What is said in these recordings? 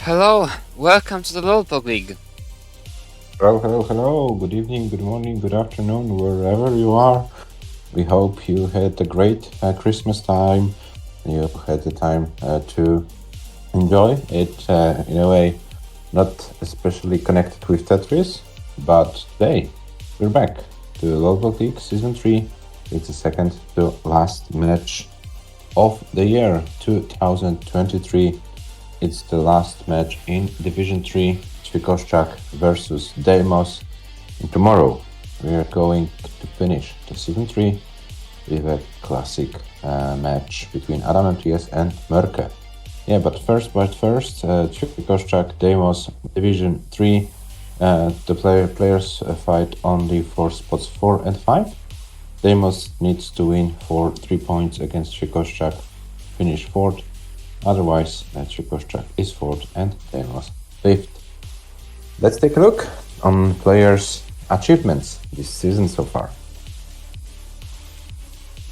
Hello, welcome to the Lolpog League. Hello. Good evening, good morning, good afternoon, wherever you are. We hope you had a great Christmas time. You had the time to enjoy it in a way not especially connected with Tetris, but today we're back to Lolpog League Season 3. It's the second to last match of the year 2023. It's the last match in Division 3, ÇWIEKOSZCZAK versus DEIMOS. And tomorrow we are going to finish the Season 3 with a classic match between Adam MTS and Mörke. Yeah, but first, ÇWIEKOSZCZAK, DEIMOS, Division 3. The players fight only for spots 4 and 5. DEIMOS needs to win for 3 points against ÇWIEKOSZCZAK, finish 4th. Otherwise, ÇWIEKOSZCZAK is 4th and DEIMOS 5th. Let's take a look on players' achievements this season so far.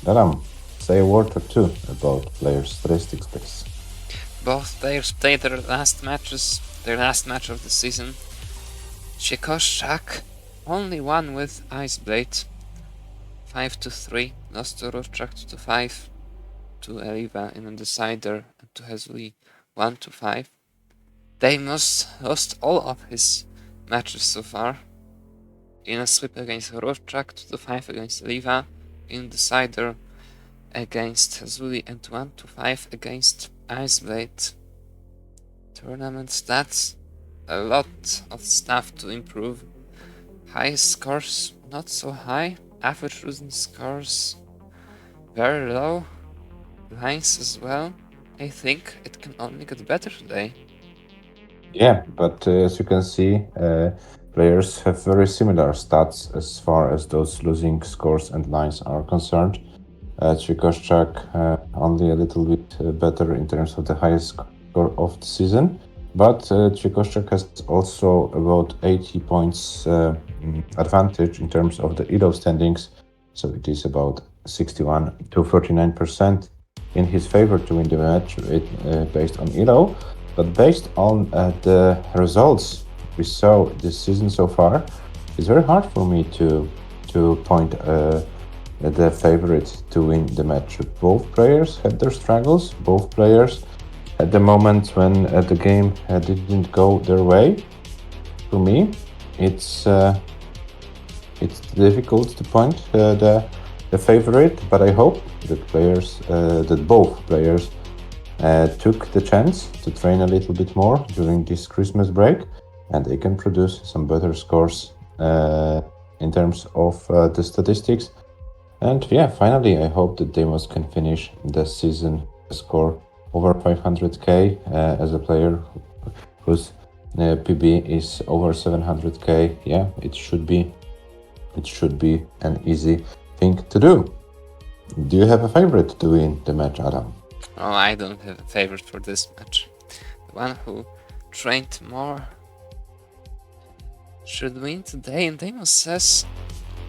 Adam, say a word or two about players' statistics, please. Both players played their last match of the season. ÇWIEKOSZCZAK only won with Iceblade 5-3, lost to Rówczak 2-5, to Eliva in a decider, and to Hezuli 1-5. DEIMOS lost all of his matches so far. In a sweep against Rówczak, 2-5 against Eliva, in decider against Hezuli, and 1-5 against Iceblade. Tournament stats, a lot of stuff to improve. High scores not so high, average losing scores very low, lines as well. I think it can only get better today. Yeah, but as you can see, players have very similar stats as far as those losing scores and lines are concerned. ÇWIEKOSZCZAK only a little bit better in terms of the highest score of the season, but ÇWIEKOSZCZAK has also about 80 points advantage in terms of the ELO standings, so it is about 61 to 49% in his favor to win the match based on ELO. But based on the results we saw this season so far, it's very hard for me to point the favorite to win the match. Both players had their struggles. Both players had the moments when the game didn't go their way. For me, it's difficult to point the favorite, but I hope that both players took the chance to train a little bit more during this Christmas break, and they can produce some better scores in terms of the statistics. And yeah, finally, I hope that DEIMOS can finish the season score over 500k as a player whose PB is over 700k. Yeah, it should be an easy thing to do. Do you have a favorite to win the match, Adam? Oh, I don't have a favorite for this match. The one who trained more should win today, and DEIMOS says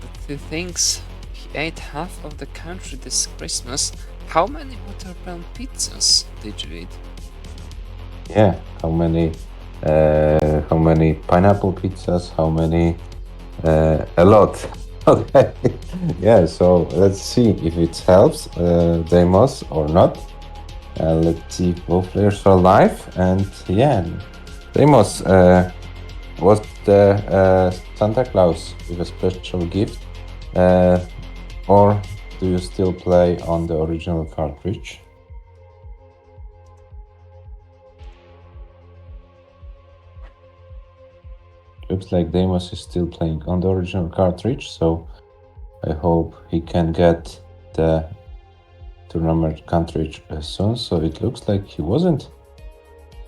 that he thinks he ate half of the country this Christmas. How many watermelon pizzas did you eat? Yeah, how many pineapple pizzas? How many? A lot. Okay. Yeah. So let's see if it helps DEIMOS or not. Let's see if both players are alive. And yeah, DEIMOS was the Santa Claus with a special gift, or do you still play on the original cartridge? Looks like DEIMOS is still playing on the original cartridge, so I hope he can get the tournament cartridge soon. So it looks like he wasn't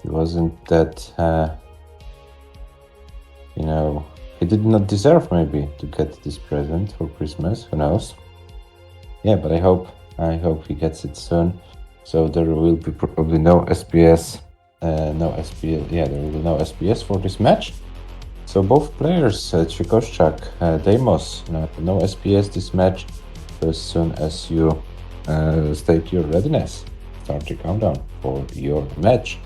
that he did not deserve maybe to get this present for Christmas. Who knows? Yeah, but I hope he gets it soon. So there will be probably no SPS, no SPL. Yeah, there will be no SPS for this match. So both players, ÇWIEKOSZCZAK, DEIMOS, no SPS this match. So as soon as you state your readiness, start the countdown for your match.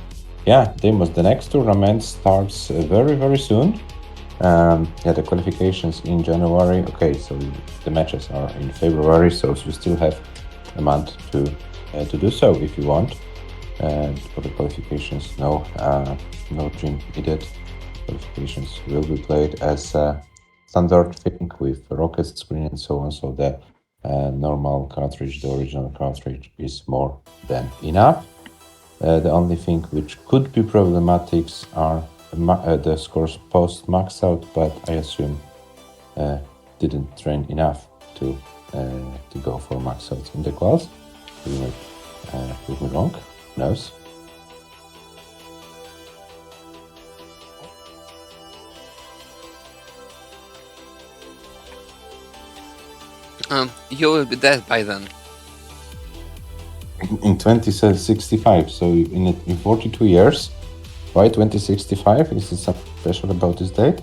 yeah, DEIMOS, the next tournament starts very, very soon. Yeah, the qualifications in January. Okay, so the matches are in February, so you still have a month to do so if you want. For the qualifications, no dream needed. Qualifications will be played as a standard thing with rocket screen and so on. So the normal cartridge, the original cartridge, is more than enough. The only thing which could be problematic are the scores post max out, but I assume didn't train enough to go for max out in the class. You might prove me wrong. Who knows? You will be dead by then. In 2065, so in 42 years. Why 2065? Is there something special about this date?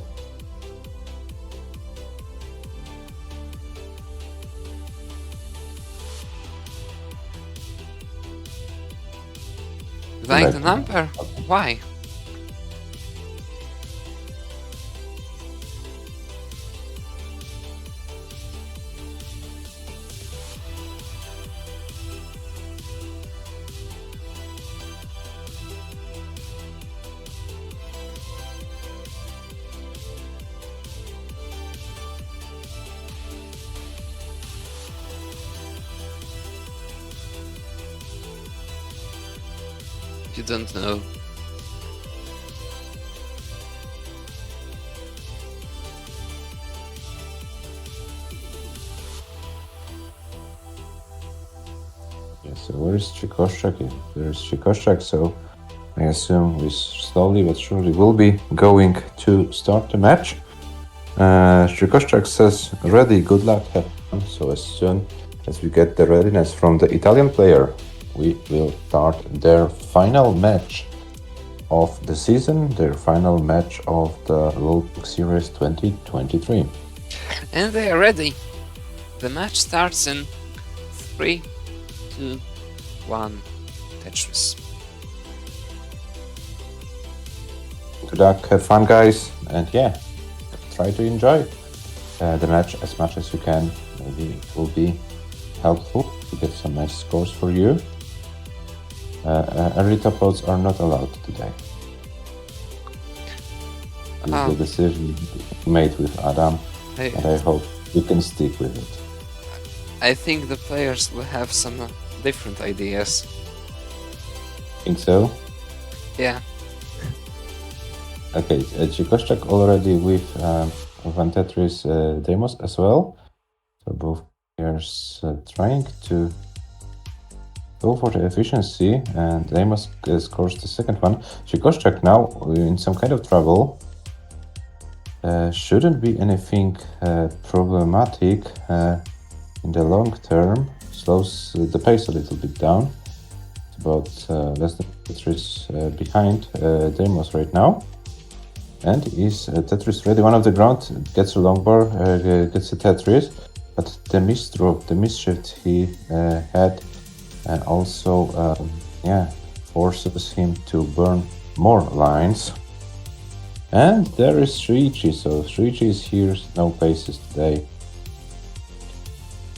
Like the number? Why? You don't know. Yeah, so where is ČWIEKOSZCZAK? There's ČWIEKOSZCZAK, so I assume we slowly but surely will be going to start the match. ČWIEKOSZCZAK says, ready, good luck, have fun. So as soon as we get the readiness from the Italian player, we will start their final match of the season, their final match of the World Series 2023. And they are ready. The match starts in 3, 2, 1, Tetris. Good luck, have fun, guys, and yeah, try to enjoy the match as much as you can. Maybe it will be helpful to get some nice scores for you. Early top loads are not allowed today. This is the decision made with Adam, and I hope you can stick with it. I think the players will have some different ideas. Think so? Yeah. Okay, ČWIEKOSZCZAK already with Van Tetris DEIMOS as well. So both players trying to go for the efficiency, and DEIMOS scores the second one. ČWIEKOSZCZAK now in some kind of trouble. Shouldn't be anything problematic in the long term. Slows the pace a little bit down. It's about less than Tetris behind DEIMOS right now. And is Tetris ready? One of the ground gets a long bar, gets a Tetris, but the misstroke, the misshift he had, also forces him to burn more lines. And there is ČWIEKOSZCZAK, so ČWIEKOSZCZAK is here, no paces today.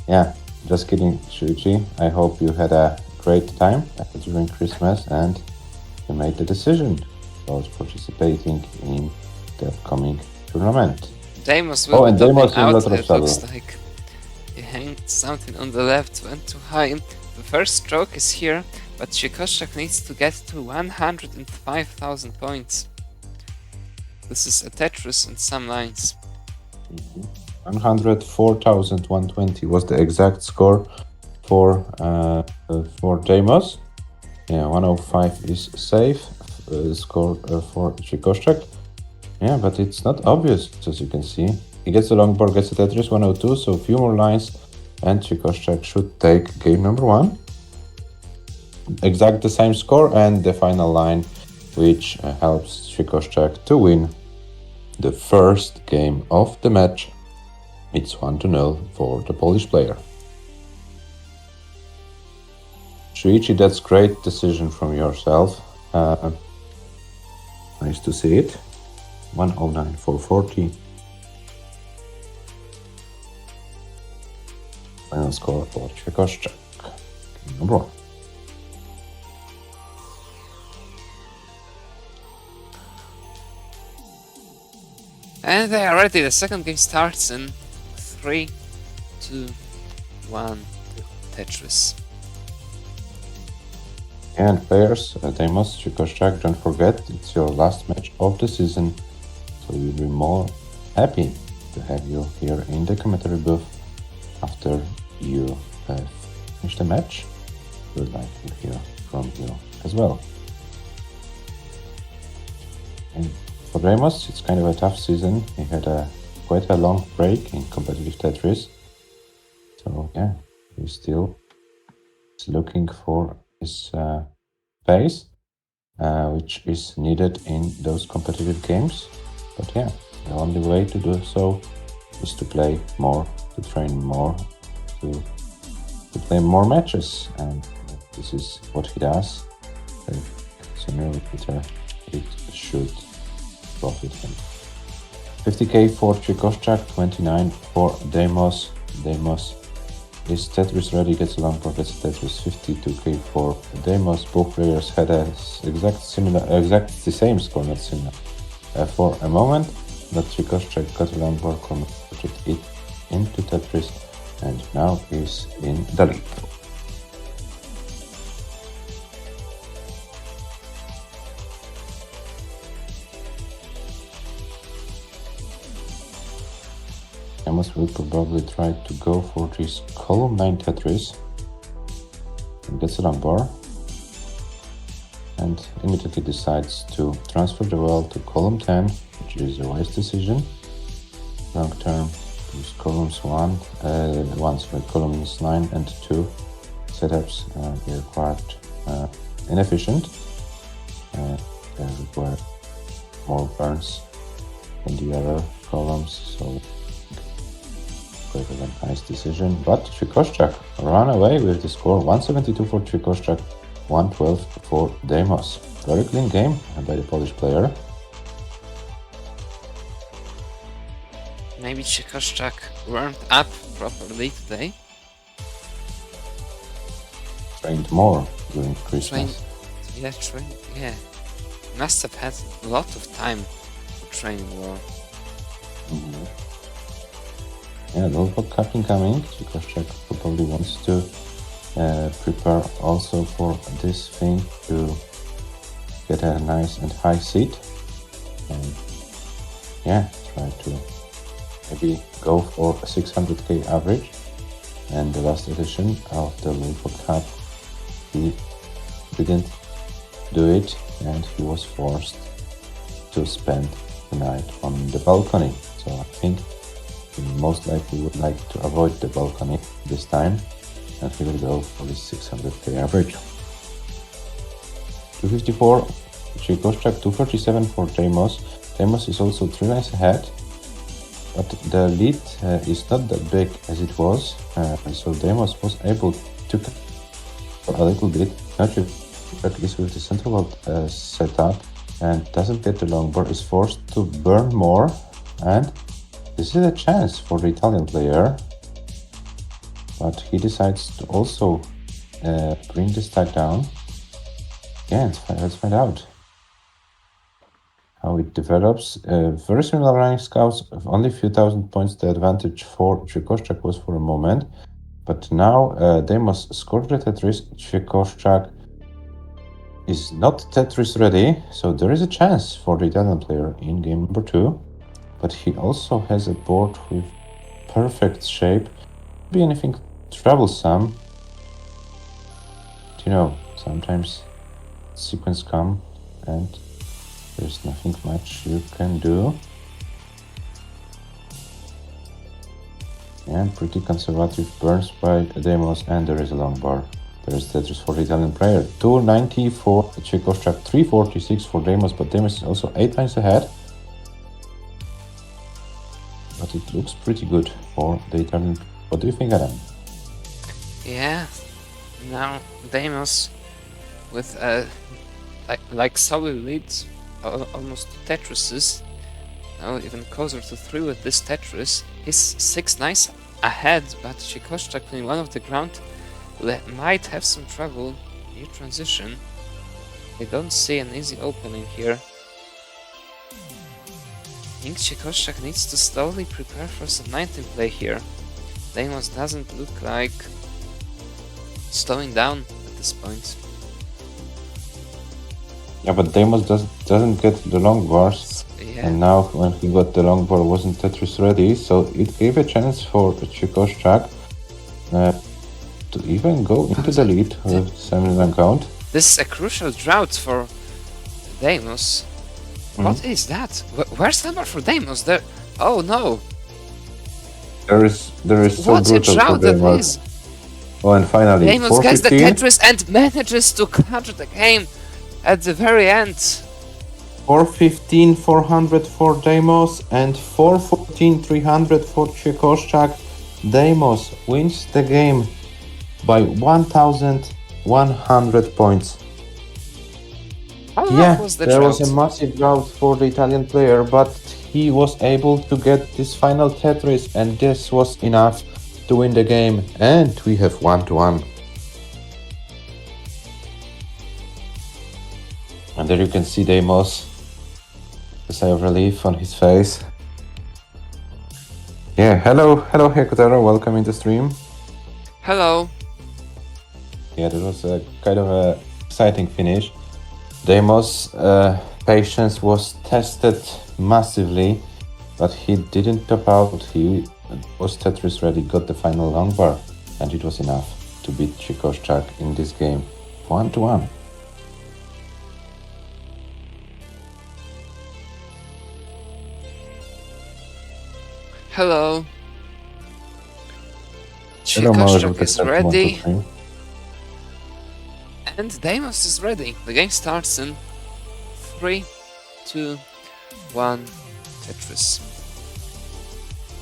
Yeah, just kidding, ČWIEKOSZCZAK. I hope you had a great time during Christmas and you made the decision about participating in the upcoming tournament. DEIMOS will and be DEIMOS topping in out, lot of it trouble. looks like. He hanged something on the left, went too high. The first stroke is here, but ČWIEKOSZCZAK needs to get to 105,000 points. This is a Tetris and some lines. 104,120 was the exact score for DEIMOS. Yeah, 105 is safe score for ČWIEKOSZCZAK. Yeah, but it's not obvious, as you can see. He gets a long bar, gets a Tetris 102, so a few more lines, and ČWIEKOSZCZAK should take game number 1. Exact the same score, and the final line, which helps ČWIEKOSZCZAK to win the first game of the match. It's 1-0 for the Polish player. ČWIEKOSZCZAK, that's great decision from yourself. Nice to see it. 109 for 40. Final score for ČWIEKOSZCZAK. Game number 1. And they are ready. The second game starts in 3, 2, 1. Tetris. And players, DEIMOS, ČWIEKOSZCZAK, don't forget, it's your last match of the season, so we'll be more happy to have you here in the commentary booth after you have finished the match. We'd like to hear from you as well. And for DEIMOS, it's kind of a tough season. He had quite a long break in competitive Tetris. So yeah, he's still looking for his pace, which is needed in those competitive games. But yeah, the only way to do so is to play more, to train more, to play more matches, and this is what he does. Sooner or later, it should profit him. 50k for ČWIEKOSZCZAK, 29 for DEIMOS. DEIMOS is Tetris ready, gets a long board, gets Tetris. 52k for DEIMOS. Both players had a the same score, not similar, for a moment, but ČWIEKOSZCZAK got a long board, converted it into Tetris, and now is in the lead. DEIMOS will probably try to go for this column 9 Tetris and gets a long bar and immediately decides to transfer the well to column 10, which is a wise decision. Long term, use columns columns 9 and 2 setups are quite inefficient. They require more burns than the other columns, so quite a nice decision. But ČWIEKOSZCZAK ran away with the score. 172 for ČWIEKOSZCZAK, 112 for DEIMOS. Very clean game by the Polish player. Maybe ČWIEKOSZCZAK warmed up properly today. Trained more during Christmas. Yeah. Must have had a lot of time for training more. Yeah, the World Cup incoming. ČWIEKOSZCZAK probably wants to prepare also for this thing to get a nice and high seat. And yeah, try to maybe go for a 600k average. And the last edition of the World Cup, he didn't do it, and he was forced to spend the night on the balcony. So I think he most likely would like to avoid the balcony this time, and he will go for this 600k average. 254 ČWIEKOSZCZAK, 247 for DEIMOS. DEIMOS is also 3 lines ahead, but the lead is not that big as it was, so DEIMOS was able to for a little bit. Now ČWIEKOSZCZAK is with the central setup and doesn't get the long bar, is forced to burn more, and this is a chance for the Italian player, but he decides to also bring the stack down. Yeah, let's find out how it develops. Very similar running scouts, only a few thousand points. The advantage for ČWIEKOSZCZAK was for a moment, but now DEIMOS scored the Tetris. ČWIEKOSZCZAK is not Tetris ready, so there is a chance for the Italian player in game number 2. But he also has a board with perfect shape. Be anything troublesome. But, you know, sometimes sequence come and there's nothing much you can do. And pretty conservative burns by DEIMOS, and there is a long bar. There is Tetris for the Italian player. 290 for ČWIEKOSZCZAK, 346 for DEIMOS, but DEIMOS is also 8 lines ahead. But it looks pretty good for the Italian. What do you think, Adam? Yeah, now DEIMOS with a like solid lead almost 2 Tetrises. Now even closer to 3 with this Tetris. He's 6 nice ahead, but ྩWIEKOSZCZAK playing one of the ground might have some trouble near transition. I don't see an easy opening here. I think ЦIEKOSZCZAK needs to slowly prepare for some 19 play here. DEIMOS doesn't look like slowing down at this point. Yeah, but DEIMOS doesn't get the long bars. Yeah. And now when he got the long bar, wasn't Tetris ready, so it gave a chance for ЦIEKOSZCZAK to even go into the lead with 7 count. This is a crucial drought for DEIMOS. What is that? Where's the number for DEIMOS? There. Oh no! There is so What a brutal for drought that DEIMOS. is! Oh, and finally, DEIMOS gets the 415, Tetris and manages to clutch the game at the very end. 415, 400 for DEIMOS, and 414, 300 for ЦIEKOSZCZAK. DEIMOS wins the game by 1,100 points. How Yeah, long was the there drought? was a massive drought for the Italian player, but he was able to get this final Tetris, and this was enough to win the game, and we have 1-1. And there you can see DEIMOS, a sigh of relief on his face. Yeah, hello Hekutaro, welcome in the stream. Hello. Yeah, that was a kind of a exciting finish. DEIMOS' patience was tested massively, but he didn't top out. He was Tetris ready, got the final long bar, and it was enough to beat ЦIEKOSZCZAK in this game. 1-1. Hello. Hello, ЦIEKOSZCZAK is Marek, ready. And DEIMOS is ready. The game starts in 3, 2, 1, Tetris.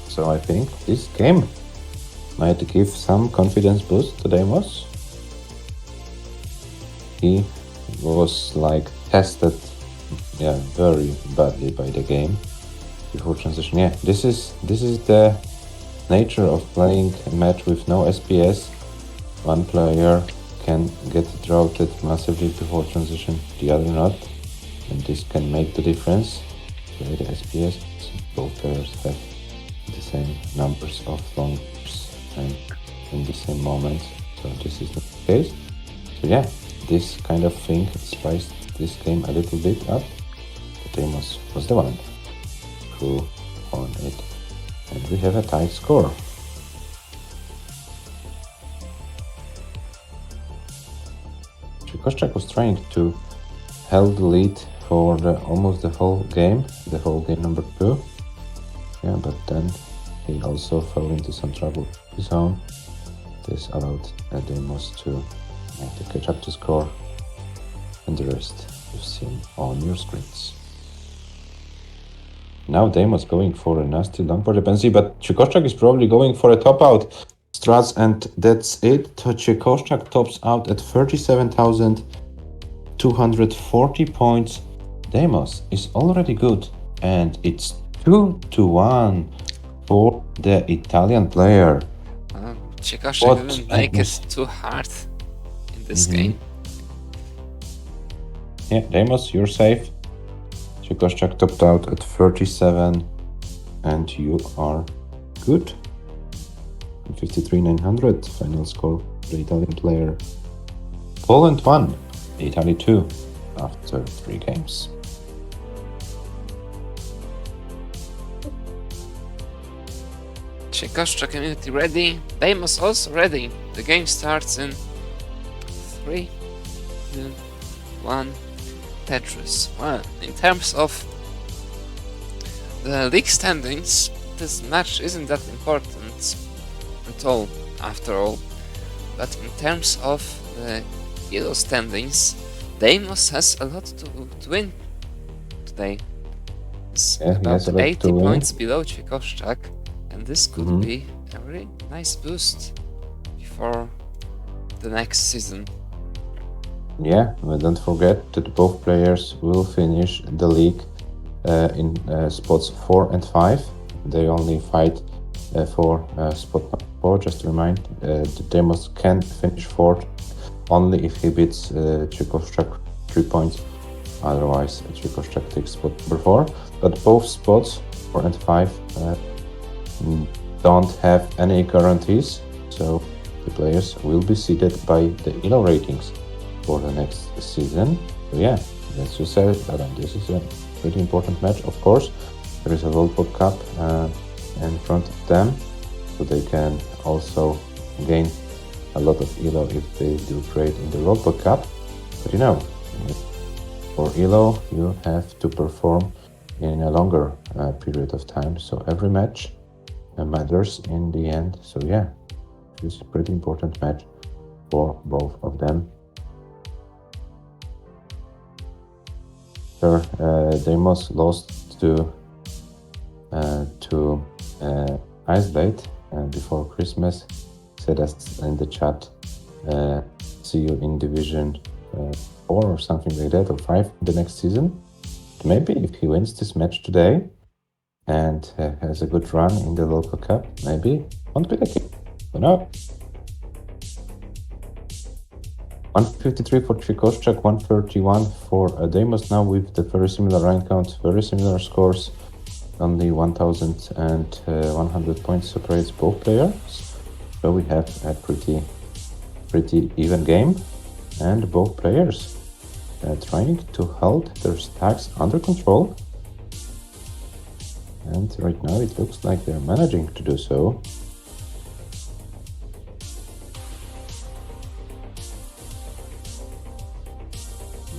So I think this game might give some confidence boost to DEIMOS. He was like tested, very badly by the game before transition. Yeah, this is the nature of playing a match with no SPS. One player can get droughted massively before transition, the other not, and this can make the difference. Play the SPS, both players have the same numbers of longs and in the same moment, so this is the case. So yeah, this kind of thing spiced this game a little bit up, but DEIMOS was the one who won it, and we have a tight score. ЦIEKOSZCZAK was trying to hold the lead for almost the whole game number 2. Yeah, but then he also fell into some trouble of his own. This allowed DEIMOS to catch up to score, and the rest you've seen on your screens. Now DEIMOS going for a nasty long bar dependency, but ЦIEKOSZCZAK is probably going for a top out strats, and that's it. ЦIEKOSZCZAK tops out at 37,240 points. DEIMOS is already good, and it's 2-1 for the Italian player. ЦIEKOSZCZAK didn't make it too hard in this game. Yeah, DEIMOS, you're safe. ЦIEKOSZCZAK topped out at 37, and you are good. 53,900 final score for the Italian player. Poland won, Italy 2 after 3 games. ЦIEKOSZCZAK community ready. DEIMOS also ready. The game starts in 3, 2, 1, Tetris. Well, in terms of the league standings, this match isn't that important at all, after all. But in terms of the Euro standings, DEIMOS has a lot to win today. It's about 80 points below ЦIEKOSZCZAK, and this could be a really nice boost before the next season. Yeah, but don't forget that both players will finish the league in spots 4 and 5. They only fight for spot 4. Just to remind, the DEIMOS can finish 4th only if he beats ČWIEKOSZCZAK 3 points. Otherwise, ČWIEKOSZCZAK takes spot number 4. But both spots 4 and 5 don't have any guarantees, so the players will be seeded by the ELO ratings for the next season. So yeah, let's just say that this is a pretty important match. Of course, there is a World Cup in front of them, so they can also gain a lot of ELO if they do great in the World Cup. But you know, for ELO you have to perform in a longer period of time, so every match matters in the end. So yeah, this is a pretty important match for both of them. Sure, DEIMOS lost to Iceblade before Christmas. Said us in the chat, see you in Division 4 or something like that, or 5 the next season. Maybe if he wins this match today and has a good run in the local cup, maybe won't be the case. But no. 153 for ČWIEKOSZCZAK, 131 for DEIMOS, now with the very similar rank count, very similar scores. Only 1,100 points separates both players. So we have a pretty even game, and both players trying to hold their stacks under control. And right now it looks like they're managing to do so.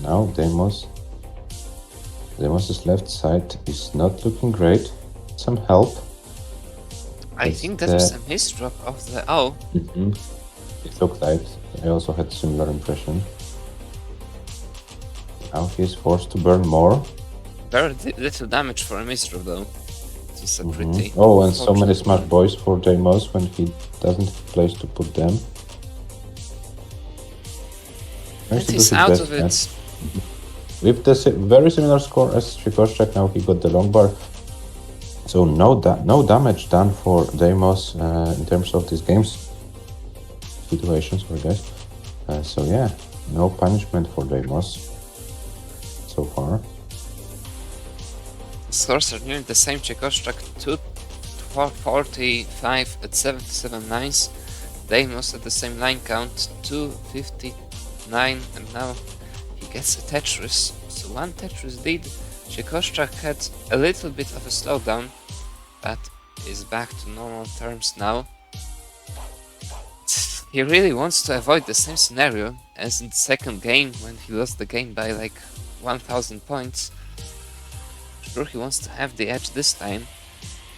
Now DEIMOS's left side is not looking great. Some help. I think that was a misdrop of the... Oh. It looked like. I also had a similar impression. Now he's forced to burn more. Very little damage for a misdrop though. It was a pretty... Oh, and so many smart boys for DEIMOS when he doesn't have a place to put them. And he's out of it. With the very similar score as ČWIEKOSZCZAK, now he got the long bar. So no damage done for DEIMOS in terms of these games situations, I guess. So yeah, no punishment for DEIMOS so far. The scores are nearly the same. ČWIEKOSZCZAK 245 at 77 nines. DEIMOS at the same line count 259, and now he gets a Tetris. So one Tetris lead. ČWIEKOSZCZAK had a little bit of a slowdown, but is back to normal terms now. He really wants to avoid the same scenario as in the second game when he lost the game by like 1000 points. Sure, he wants to have the edge this time.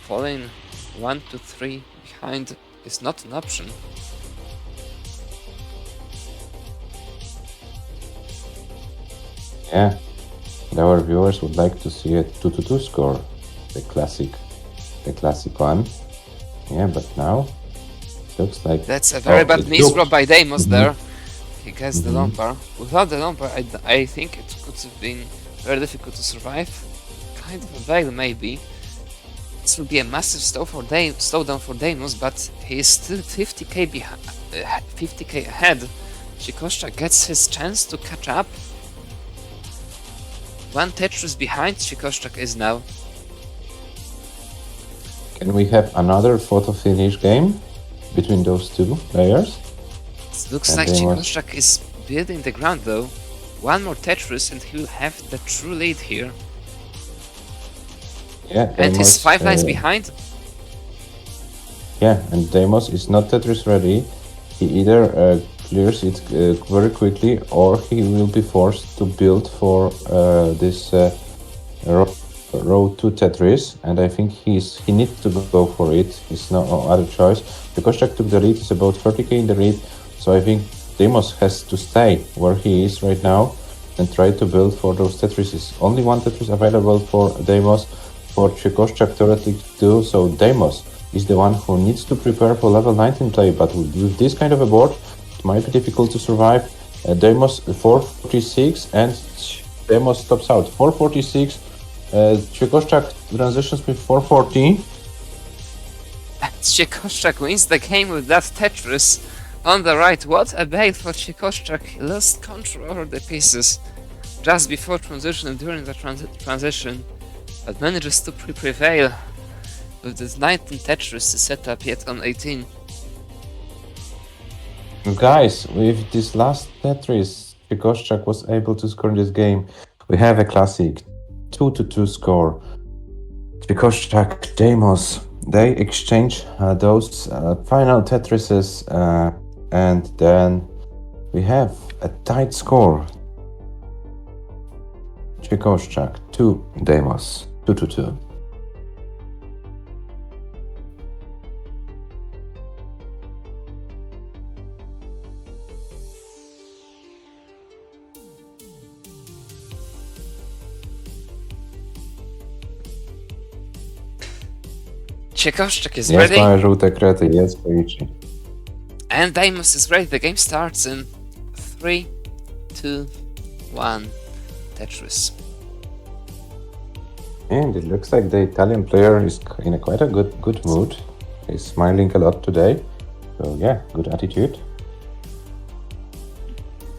Falling 1 to 3 behind is not an option. Yeah, and our viewers would like to see a 2-2 score, the classic one. Yeah, but now looks like that's a very bad misdrop by DEIMOS there. He gets the long bar. Without the long bar, I think it could have been very difficult to survive. Kind of a veil maybe. This will be a massive slowdown for DEIMOS, but he is still 50k ahead. ČWIEKOSZCZAK gets his chance to catch up. One Tetris behind ČWIEKOSZCZAK is now. Can we have another photo finish game between those two players? It looks like ČWIEKOSZCZAK is building the ground though. One more Tetris and he will have the true lead here. Yeah, and he's 5 lines behind. Yeah, and DEIMOS is not Tetris ready. He either clears it very quickly, or he will be forced to build for this road to Tetris, and I think he needs to go for it. There's no other choice. ČWIEKOSZCZAK took the lead, he's about 30k in the lead, so I think DEIMOS has to stay where he is right now and try to build for those Tetrises. Only one Tetris available for DEIMOS, for ČWIEKOSZCZAK theoretically too, so DEIMOS is the one who needs to prepare for level 19 play, but with this kind of a board, it might be difficult to survive. Deimos 446 and Deimos stops out. 446. ĆWIEKOSZCZAK transitions with 440. ခြWIEKOSZCZAK wins the game with that Tetris on the right. What a bait for ခြWIEKOSZCZAK. He lost control over the pieces just before transition and during the transition, but manages to prevail with this 19 Tetris to set up yet on 18. Guys, with this last Tetris, ခြWIEKOSZCZAK was able to score in this game. We have a classic 2-2 score. ခြWIEKOSZCZAK, Deimos, they exchange those final Tetrises, and then we have a tight score. ခြWIEKOSZCZAK 2, Deimos 2-2. ခြWIEKOSZCZAK is Jest ready. małe żółte krety, jest Koichi. And DEIMOS is ready. The game starts in 3, 2, 1. Tetris. And it looks like the Italian player is in quite a good mood. He's smiling a lot today. So yeah, good attitude.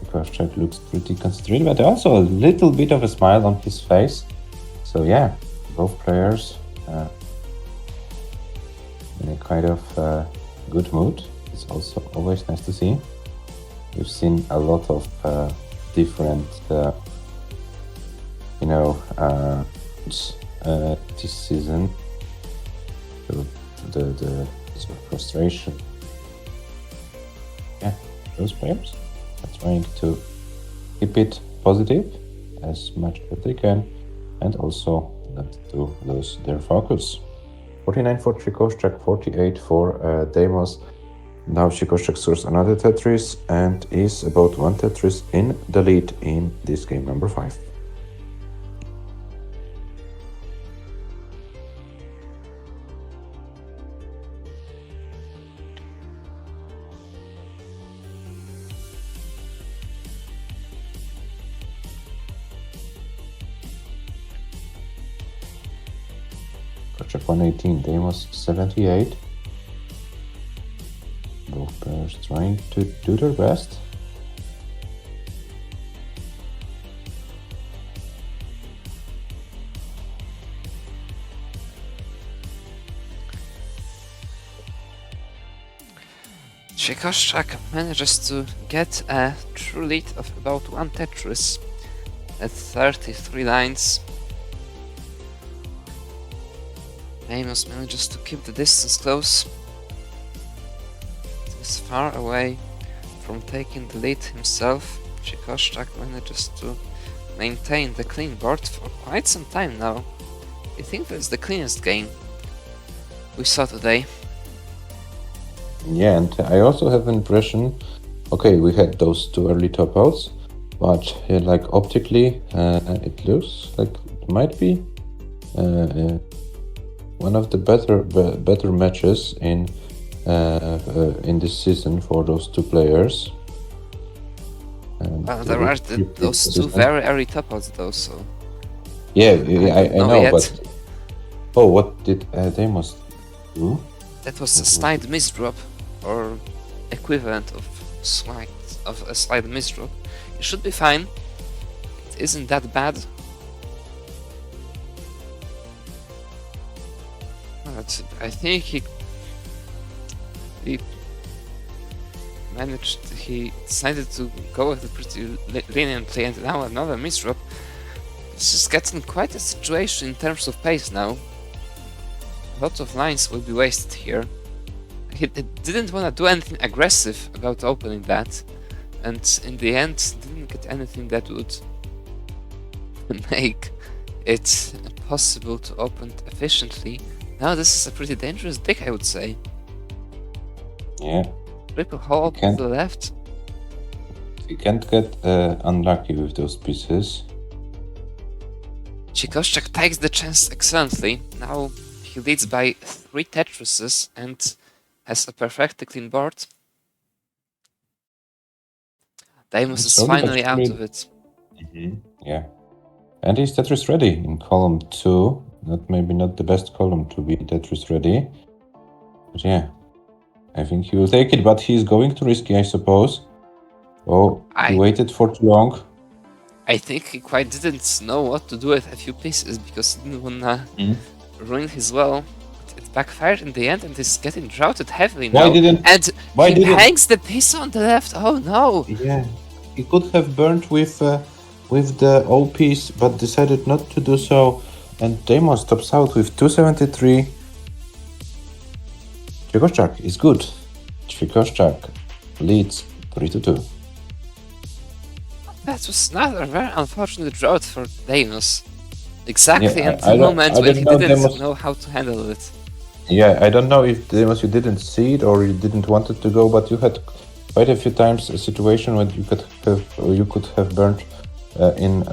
ခြWIEKOSZCZAK looks pretty concentrated, but also a little bit of a smile on his face. So yeah, both players in a kind of good mood. It's also always nice to see. We've seen a lot of different, this season. So the sort of frustration. Yeah, those players are trying to keep it positive as much as they can, and also not to lose their focus. 49 for ခြWIEKOSZCZAK, 48 for DEIMOS. Now ခြWIEKOSZCZAK scores another Tetris and is about one Tetris in the lead in this game number 5. ခြWIEKOSZCZAK 118, DEIMOS 78. Both players trying to do their best. ခြWIEKOSZCZAK manages to get a true lead of about one Tetris at 33 lines. DEIMOS manages to keep the distance close. Is far away from taking the lead himself. ခြWIEKOSZCZAK manages to maintain the clean board for quite some time now. I think that's the cleanest game we saw today. Yeah, and I also have an impression, okay, we had those two early top outs, but like optically, it looks like it might be one of the better matches in this season for those two players. Well, there are those two very early top outs though, so... Yeah, I know, yet. but... Oh, what did DEIMOS do? That was a slide misdrop, or equivalent of a slide misdrop. It should be fine. It isn't that bad. But I think he decided to go with the pretty lenient play, and now another misdrop. This is getting quite a situation in terms of pace now. Lots of lines will be wasted here. He didn't want to do anything aggressive about opening that, and in the end didn't get anything that would make it possible to open it efficiently. Now this is a pretty dangerous deck, I would say. Yeah. Triple hole to the left. You can't get unlucky with those pieces. ခြWIEKOSZCZAK takes the chance excellently. Now he leads by 3 Tetrises and has a perfectly clean board. DEIMOS is Slowly but finally out surely- of it. Yeah. And he's Tetris ready in column 2. Maybe not the best column to be Tetris ready. But yeah. I think he will take it, but he's going too risky, I suppose. Oh, he I- waited for too long. I think he quite didn't know what to do with a few pieces because he didn't wanna ruin his well. It backfired in the end and he's getting droughted heavily now. Why didn't? And Why he didn't? hangs the piece on the left. Oh no! Yeah, he could have burned with the O piece, but decided not to do so. And DEIMOS tops out with 273. ČWIEKOSZCZAK is good. ČWIEKOSZCZAK leads 3-2. That was another very unfortunate drought for DEIMOS. Exactly Yeah, at the moment when he know didn't DEIMOS. know how to handle it. Yeah, I don't know if DEIMOS you didn't see it or you didn't want it to go, but you had quite a few times a situation when you could have burned in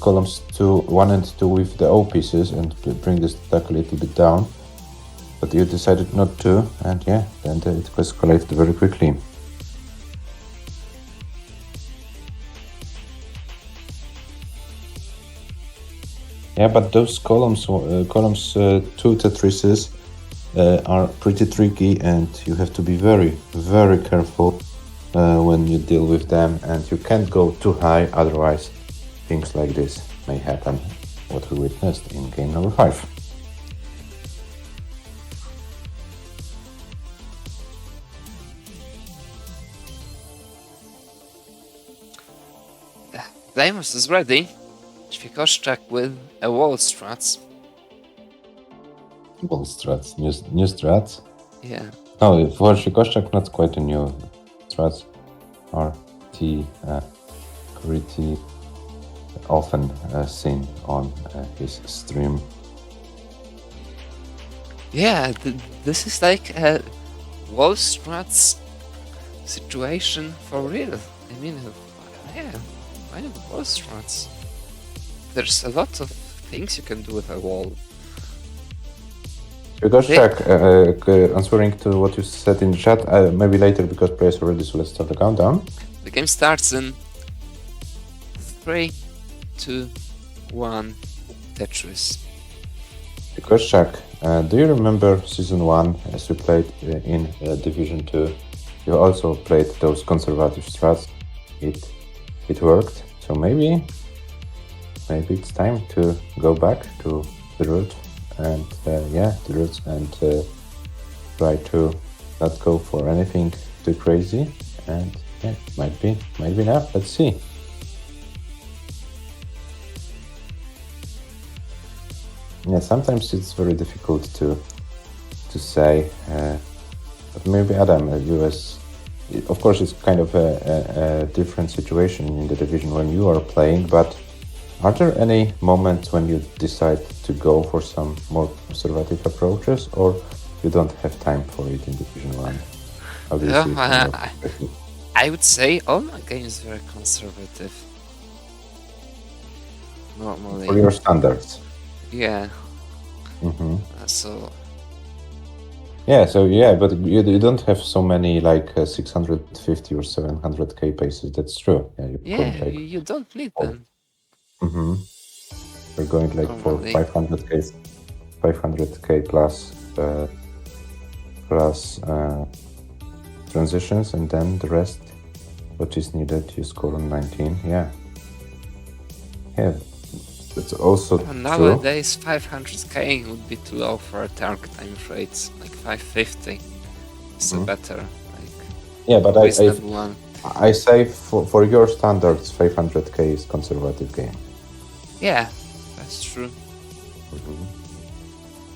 columns 1 and 2 with the O pieces and bring the stack a little bit down. But you decided not to, and yeah, then it escalated very quickly. Yeah, but those columns 2 Tetrises are pretty tricky, and you have to be very, very careful when you deal with them, and you can't go too high, otherwise things like this may happen, what we witnessed in game number 5. DEIMOS is ready. ČWIEKOSZCZAK with a wall strats. Wall strats, new strats. Yeah. No, for ČWIEKOSZCZAK, not quite a new strats. Are pretty often seen on his stream. Yeah, this is like a wall strats situation for real. I mean, yeah, why not wall strats? There's a lot of things you can do with a wall. ČWIEKOSZCZAK, answering to what you said in the chat, maybe later because players are ready, so let's start the countdown. The game starts in 3, 2, 1, Tetris. ČWIEKOSZCZAK, do you remember Season 1 as we played in Division 2? You also played those conservative strats. It worked, so maybe it's time to go back to the root and the roots and try to not go for anything too crazy, and yeah, might be not. Let's see. Yeah, sometimes it's very difficult to say, but maybe Adam, of course it's kind of a different situation in the division when you are playing, but are there any moments when you decide to go for some more conservative approaches, or you don't have time for it in Division 1? How do you see it? I would say all my games are very conservative. Normally. For your standards. Yeah. Mm-hmm. But but you don't have so many like 650 or 700k paces. That's true. Yeah, you don't need them. Mm-hmm. We're going like Normally. for 500k plus transitions, and then the rest, what is needed, you score on 19. Yeah, that's also true. Nowadays 500k would be too low for a target, I'm afraid. Like 550 is a better, but reasonable one. I say for your standards 500k is conservative game. Yeah, that's true.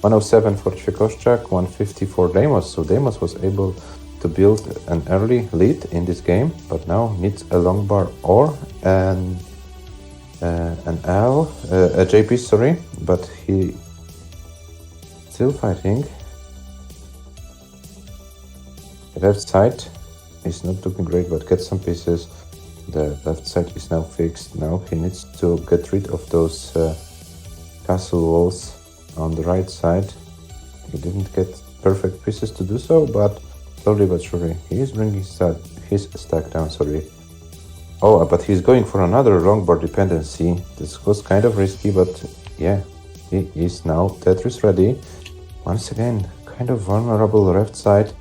107 for ČWIEKOSZCZAK, 150 for DEIMOS. So DEIMOS was able to build an early lead in this game, but now needs a long bar or a JP, sorry, but he still fighting. The left side is not looking great, but gets some pieces. The left side is now fixed. Now he needs to get rid of those castle walls on the right side. He didn't get perfect pieces to do so, but slowly but surely he is bringing his stack down. Sorry, Oh, but he's going for another longboard dependency. This was kind of risky, but yeah, he is now Tetris ready. Once again, kind of vulnerable left side.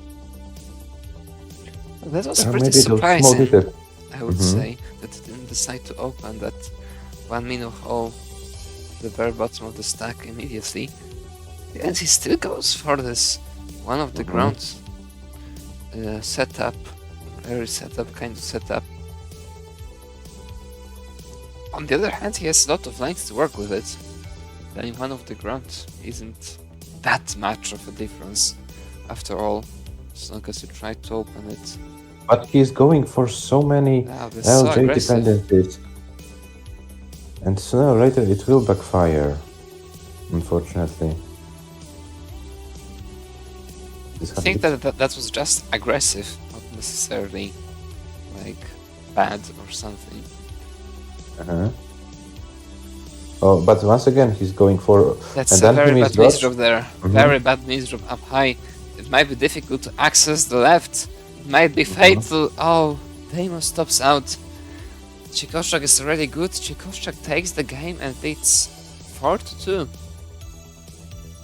That was Or pretty maybe those small surprising, details. I would say, that it didn't decide to open that 1 minute hole, the very bottom of the stack immediately. And he still goes for this one of the ground setup, early setup, kind of setup. On the other hand, he has a lot of lines to work with it. Then one of the ground isn't that much of a difference after all, as long as you try to open it. But he's going for so many This is so LJ aggressive. dependencies. And sooner or later it will backfire, unfortunately. I think that was just aggressive, not necessarily like bad or something. Oh, but once again he's going for... That's and a then very he bad misdodged. misdrop there. Very bad misdrop up high. It might be difficult to access the left. It might be fatal. Oh, DEIMOS stops out. 쪼WIEKOSZCZAK is already good. 쪼WIEKOSZCZAK takes the game and it's 4-2.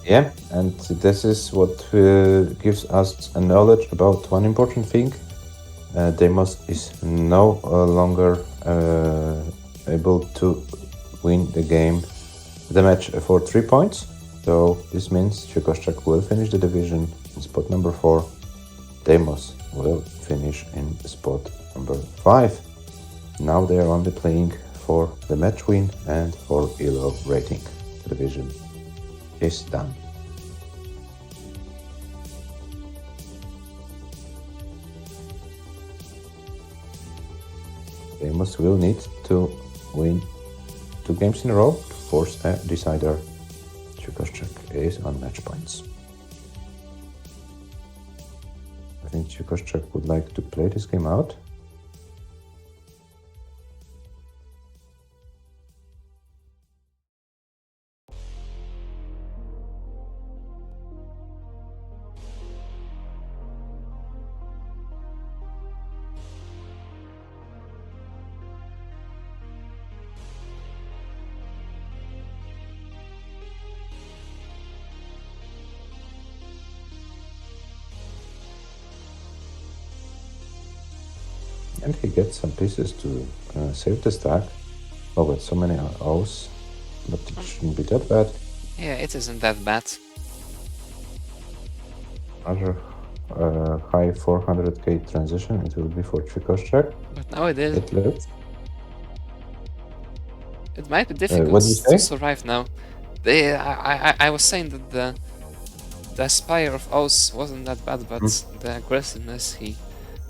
Yeah, and this is what gives us a knowledge about one important thing. DEIMOS is no longer able to win the match for 3 points. So this means Čekoščák will finish the division in spot number 4. DEIMOS will finish in spot number 5. Now they are only playing for the match win and for ELO rating. The division is done. DEIMOS will need to win 2 games in a row to force a decider. Čekoščák is on match points. I think Čekoščák would like to play this game out. And he gets some pieces to save the stack. Oh, but so many O's. But it shouldn't be that bad. Yeah, it isn't that bad. Another high 400k transition, it will be for Čekoščák. But now it is. It looks. It might be difficult what do you say? to survive now. I was saying that the Spire of Oz wasn't that bad, but the aggressiveness he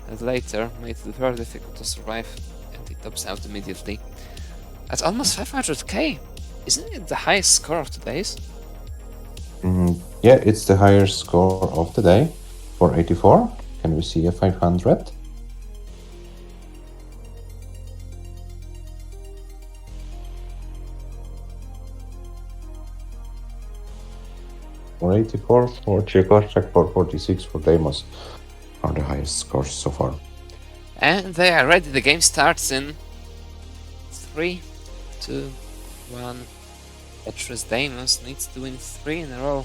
had later made it very difficult to survive, and he tops out immediately. At almost 500k! Isn't it the highest score of today's? Yeah, it's the highest score of the day. 484. Can we see a 500? .484 for Čekoščák, 446 for DEIMOS are the highest scores so far. And they are ready. The game starts in 3, 2, 1. Tetris DEIMOS needs to win 3 in a row.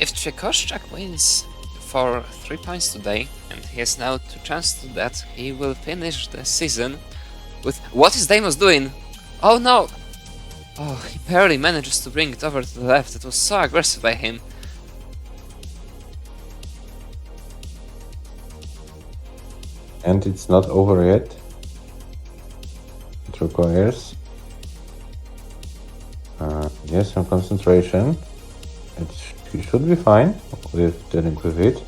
If Čekoščák wins for 3 points today, and he has now 2 chances to do that, he will finish the season with... What is DEIMOS doing? Oh no! Oh, he barely manages to bring it over to the left. It was so aggressive by him. And it's not over yet. It requires yes, some concentration. It should be fine with dealing with it.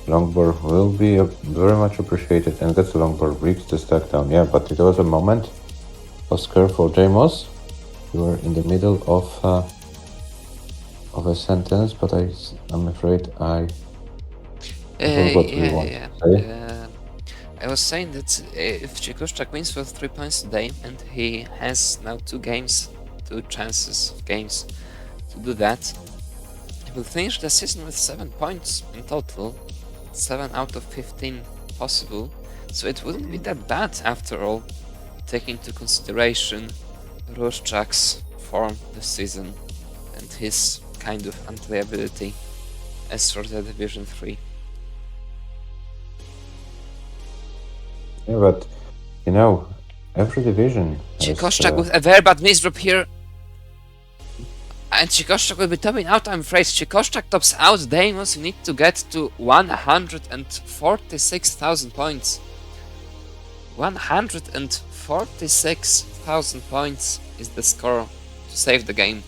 Longboard will be very much appreciated, and that's a longboard breaks the stack down. Yeah, but it was a moment of scare for DEIMOS. We were in the middle of of a sentence, but I'm afraid I forgot what we want to say. I was saying that if ČWIEKOSZCZAK wins for 3 points today, and he has now 2 chances of games to do that, he will finish the season with 7 points in total, 7 out of 15 possible, so it wouldn't be that bad after all, taking into consideration Roszczak's form this season and his kind of unplayability as for the Division 3. Yeah, but you know, every division. ČWIEKOSZCZAK with a very bad misdrop here. And ČWIEKOSZCZAK will be topping out, I'm afraid. ČWIEKOSZCZAK tops out DEIMOS. You need to get to 146,000 points. 146,000 points is the score to save the game.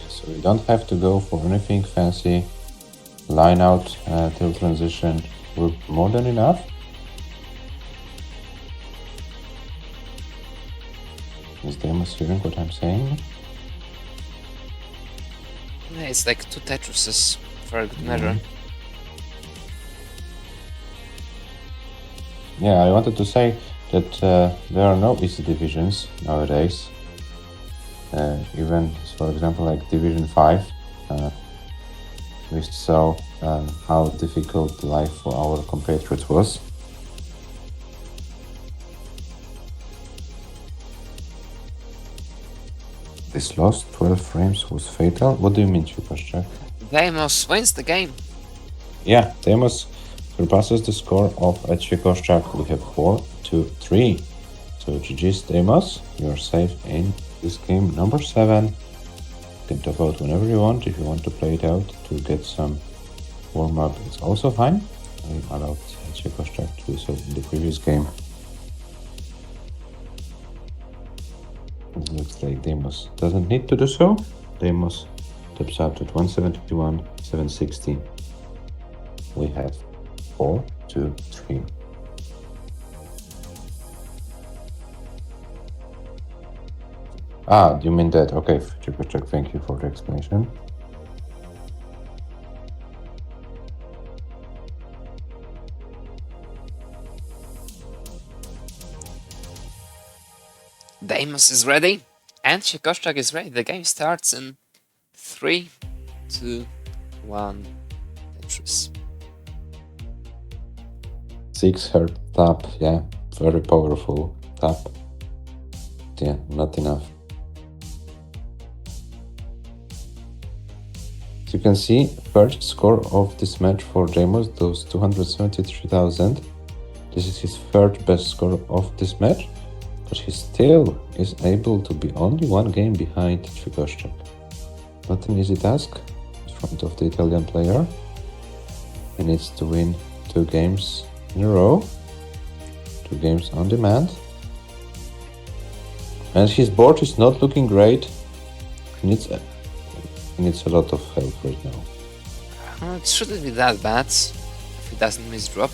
So we don't have to go for anything fancy. Line out till transition will be more than enough. Is DEIMOS hearing what I'm saying? Yeah, it's like 2 Tetrises for a good measure. Yeah, I wanted to say that there are no easy divisions nowadays. Even, for example, like Division 5, we saw how difficult life for our compatriots was. This last 12 frames was fatal. What do you mean, ČWIEKOSZCZAK? DEIMOS wins the game. Yeah, DEIMOS surpasses the score of ČWIEKOSZCZAK. We have 4-3. So GG's DEIMOS, you are safe in this game number 7. You can top out whenever you want. If you want to play it out to get some warm-up, it's also fine. I allowed ČWIEKOSZCZAK to do so in the previous game. It looks like DEIMOS doesn't need to do so. DEIMOS tops out at 171, 760. We have 4-2-3. Ah, you mean that? Okay, ČWIEKOSZCZAK, thank you for the explanation. DEIMOS is ready, and ČWIEKOSZCZAK is ready. The game starts in 3, 2, 1, Tetris. 6 herb tap, yeah, very powerful tap. Yeah, not enough. As you can see, first score of this match for DEIMOS, those 273,000. This is his third best score of this match, but he still is able to be only 1 game behind ČWIEKOSZCZAK. Not an easy task in front of the Italian player. He needs to win 2 games in a row, 2 games on demand. And his board is not looking great. He needs a lot of help right now. It shouldn't be that bad if he doesn't misdrop.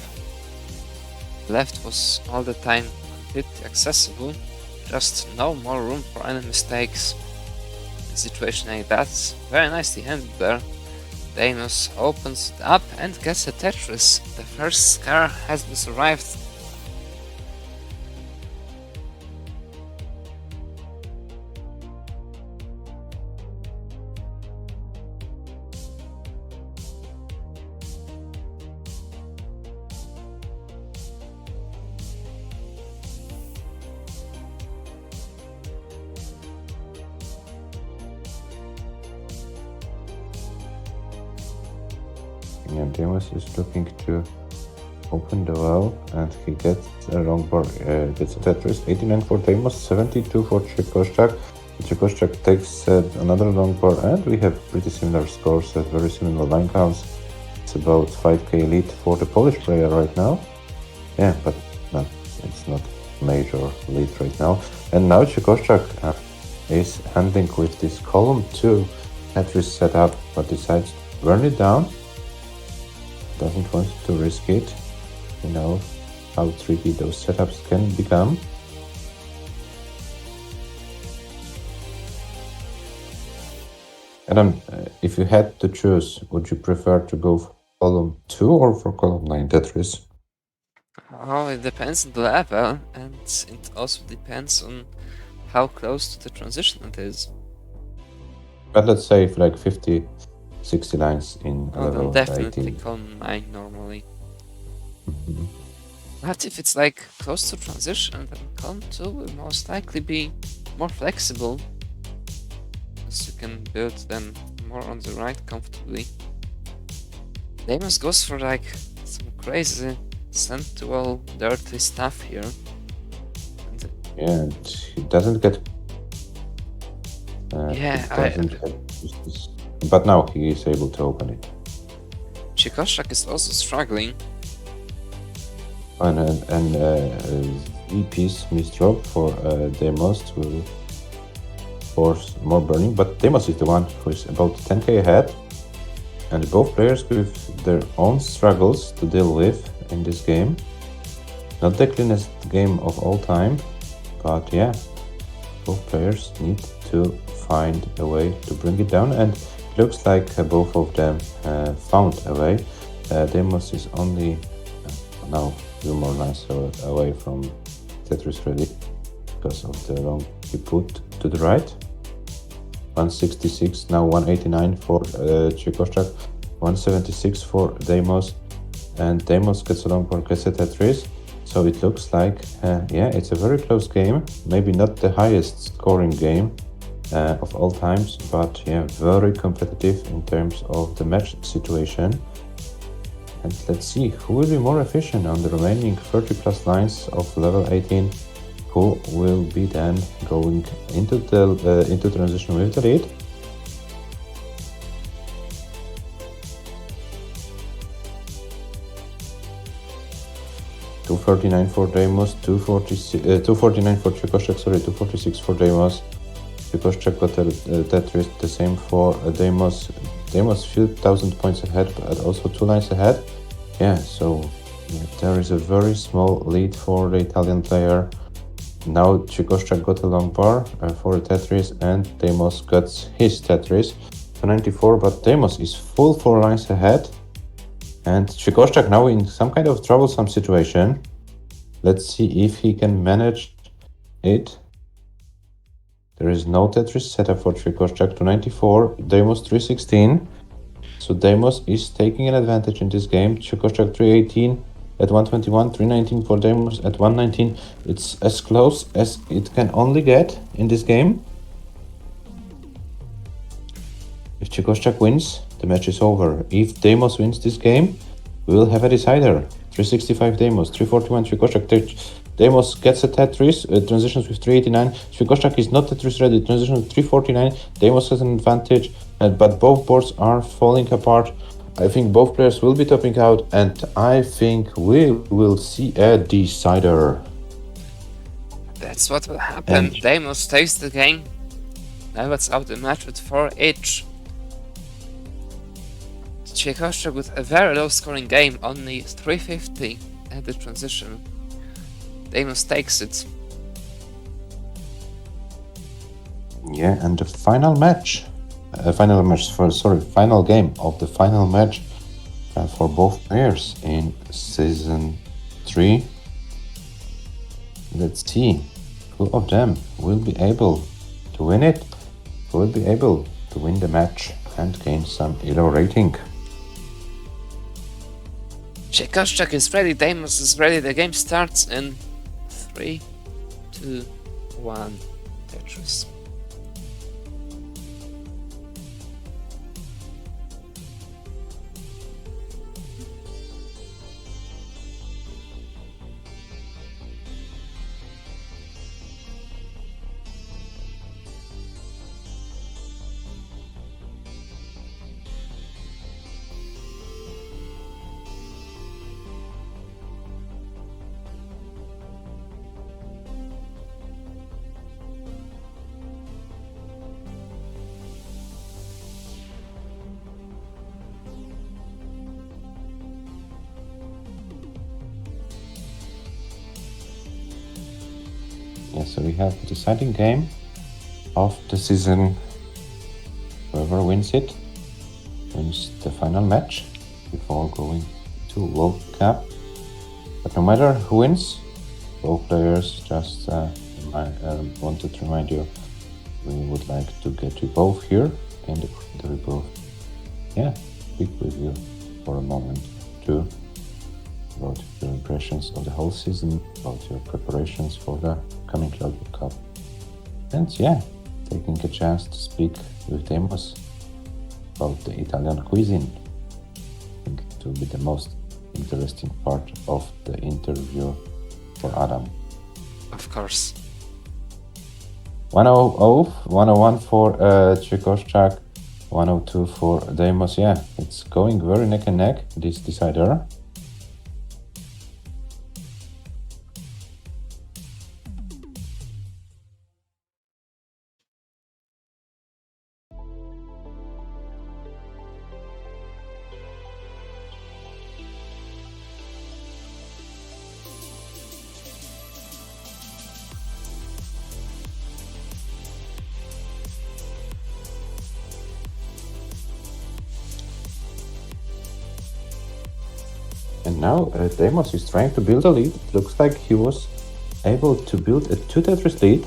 Left was all the time completely accessible, just no more room for any mistakes. In a situation like that, very nicely handled there. DEIMOS opens it up and gets a Tetris. The first scare has been survived. And DEIMOS is looking to open the well, and he gets a wrong board. Gets a Tetris. 89 for DEIMOS, 72 for ČWIEKOSZCZAK. ČWIEKOSZCZAK takes another long board, and we have pretty similar scores at very similar line counts. It's about 5k lead for the Polish player right now. Yeah, but no, it's not major lead right now. And now ČWIEKOSZCZAK is handling with this column 2 Tetris setup, but decides to burn it down. Doesn't want to risk it. You know how tricky those setups can become. Adam, if you had to choose, would you prefer to go for column 2 or for column 9 Tetris? Oh, it depends on the level, and it also depends on how close to the transition it is. But let's say if like 50, 60 lines in Oh, then level definitely 18. column 9 normally. Mhm. But if it's like close to transition, then column 2 will most likely be more flexible, as you can build them more on the right comfortably. DEIMOS goes for like some crazy sensual dirty stuff here. And Yeah, and he doesn't get. yeah, He doesn't get this. But now he is able to open it. ČWIEKOSZCZAK is also struggling. And E-piece misdrop for DEIMOS will force more burning, but DEIMOS is the one who is about 10k ahead, and both players with their own struggles to deal with in this game. Not the cleanest game of all time, but yeah, both players need to find a way to bring it down, and it looks like both of them found a way. DEIMOS is only now a few more lines away from Tetris ready because of the long he put to the right. 166, now 189 for ČWIEKOSZCZAK, 176 for DEIMOS, and DEIMOS gets along for Tetris. So it looks like, yeah, it's a very close game. Maybe not the highest scoring game of all times, but yeah, very competitive in terms of the match situation. And let's see who will be more efficient on the remaining 30 plus lines of level 18. Who will be then going into the into transition with the lead. $239 for DEIMOS, 249 for ČWIEKOSZCZAK, sorry, 246 for DEIMOS. ČWIEKOSZCZAK got Tetris, the same for DEIMOS. DEIMOS few thousand points ahead, but also 2 lines ahead. Yeah, so yeah, there is a very small lead for the Italian player. Now ČWIEKOSZCZAK got a long bar for Tetris, and DEIMOS got his Tetris to 94, but DEIMOS is full 4 lines ahead, and ČWIEKOSZCZAK now in some kind of troublesome situation. Let's see if he can manage it. There is no Tetris setup for ČWIEKOSZCZAK to 94, DEIMOS 316, so DEIMOS is taking an advantage in this game. ČWIEKOSZCZAK 318 at 121, 319 for DEIMOS at 119. It's as close as it can only get in this game. If ČWIEKOSZCZAK wins, the match is over. If DEIMOS wins this game, we will have a decider. 365 DEIMOS, 341 ČWIEKOSZCZAK. DEIMOS gets a Tetris, transitions with 389. ČWIEKOSZCZAK is not Tetris ready, transitions with 349. DEIMOS has an advantage, but both boards are falling apart. I think both players will be topping out, and I think we will see a decider. That's what will happen. DEIMOS takes the game. Now it's out the match with 4 each. ČWIEKOSZCZAK with a very low scoring game, only 350 at the transition. DEIMOS takes it. Yeah, and the final match. Final game of the final match for both players in Season 3. Let's see who of them will be able to win it, who will be able to win the match and gain some ELO rating. ČWIEKOSZCZAK is ready, DEIMOS is ready, the game starts in 3, 2, 1, Tetris. Yeah, so we have the deciding game of the season, where whoever wins it wins the final match before going to World Cup. But no matter who wins, both players just wanted to remind you we would like to get you both here and we both speak with you for a moment too about your impressions of the whole season, about your preparations for the coming World Cup, and taking a chance to speak with DEIMOS about the Italian cuisine. I think it will be the most interesting part of the interview for Adam. Of course. 101 for ČWIEKOSZCZAK, 102 for DEIMOS. It's going very neck and neck, this decider. And now DEIMOS is trying to build a lead. It looks like he was able to build a 2 Tetris lead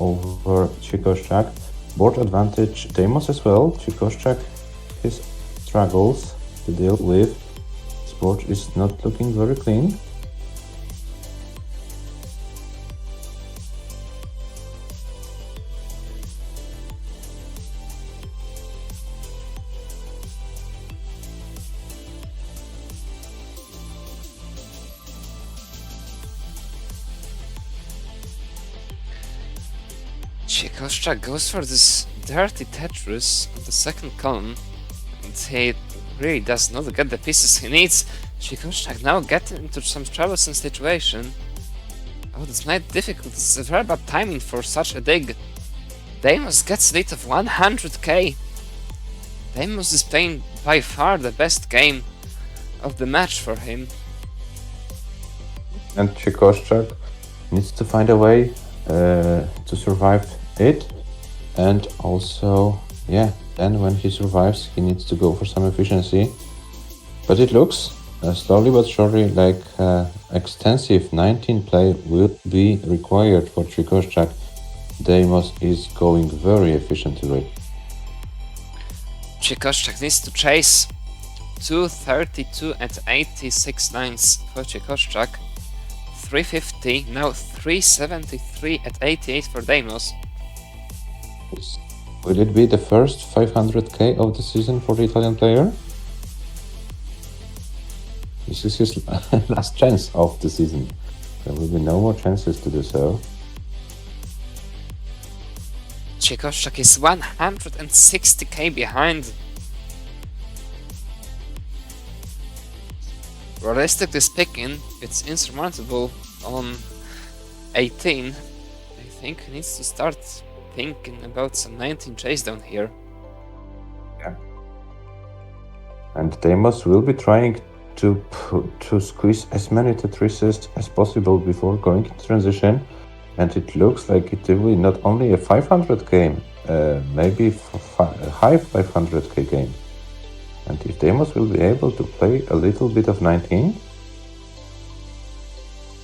over ČWIEKOSZCZAK. Board advantage DEIMOS as well. ČWIEKOSZCZAK his struggles to deal with. His board is not looking very clean. ČWIEKOSZCZAK goes for this dirty Tetris on the second column, and he really does not get the pieces he needs. ČWIEKOSZCZAK now getting into some troublesome situation. Oh, this might be difficult. This is a very bad timing for such a dig. DEIMOS gets a lead of 100k. DEIMOS is playing by far the best game of the match for him. And ČWIEKOSZCZAK needs to find a way to survive it, and also then when he survives he needs to go for some efficiency, but it looks slowly but surely like extensive 19 play will be required for ČWIEKOSZCZAK. DEIMOS is going very efficiently. ČWIEKOSZCZAK needs to chase 232 at 86 lines for ČWIEKOSZCZAK, 350, now 373 at 88 for DEIMOS. Will it be the first 500k of the season for the Italian player? This is his last chance of the season. There will be no more chances to do so. ČWIEKOSZCZAK is 160k behind. Realistically speaking, it's insurmountable on 18. I think he needs to start thinking about some 19 chase down here. And DEIMOS will be trying to squeeze as many Tetrises as possible before going into transition. And it looks like it will be not only a 500 game, maybe a high 500k game. And if DEIMOS will be able to play a little bit of 19,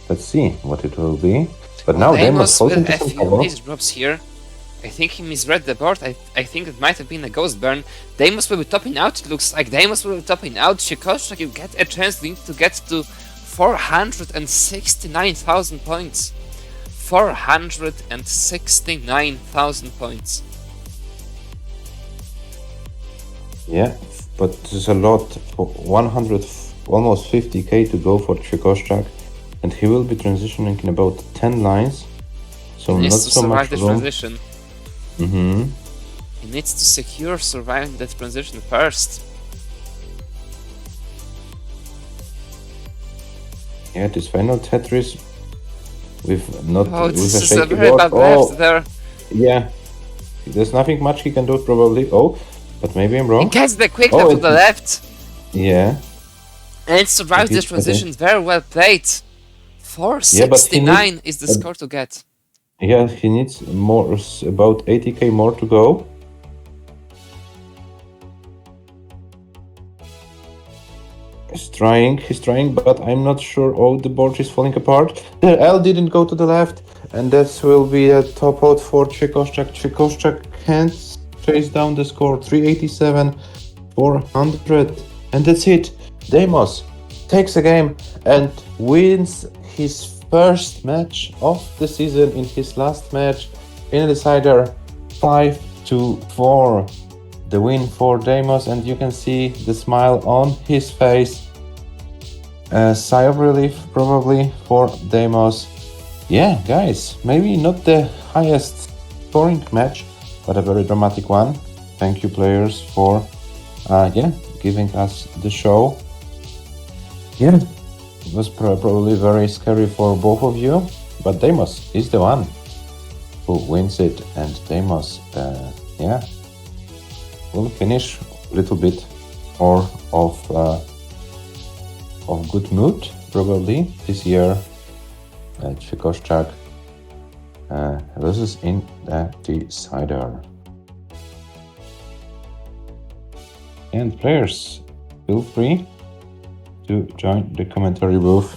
let's see what it will be. But now DEIMOS falls into some trouble. Drops here. I think he misread the board. I think it might have been a ghost burn. DEIMOS will be topping out. It looks like DEIMOS will be topping out. ČWIEKOSZCZAK, you get a chance to get to 469,000 points. 469,000 points. Yeah, but there's a lot for 100, almost 50k to go for ČWIEKOSZCZAK, and he will be transitioning in about 10 lines. So he not needs to so much survive the room. transition. Mm-hmm. He needs to secure surviving that transition first. Yeah, this final Tetris with not with this a is a shaky very board. bad left there. Yeah, there's nothing much he can do probably. But maybe I'm He wrong. gets the quick left to the left. Yeah. And survives this transition. Very well played. 469 is the score to get. Yeah, he needs more, about 80k more to go. He's trying, but I'm not sure. Oh, the board is falling apart. The L didn't go to the left, and that will be a top out for ÇWIEKOSZCZAK. ÇWIEKOSZCZAK can't chase down the score. 387, 400, and that's it. DEIMOS takes a game and wins his first match of the season in his last match in a decider, 5-4. The win for DEIMOS, and you can see the smile on his face. A sigh of relief probably for DEIMOS. Yeah, guys, maybe not the highest scoring match, but a very dramatic one. Thank you, players, for giving us the show. Yeah, it was probably very scary for both of you, but DEIMOS is the one who wins it, and DEIMOS, will finish a little bit more of good mood probably this year. ÇWIEKOSZCZAK loses in the decider. And players, feel free to join the commentary booth.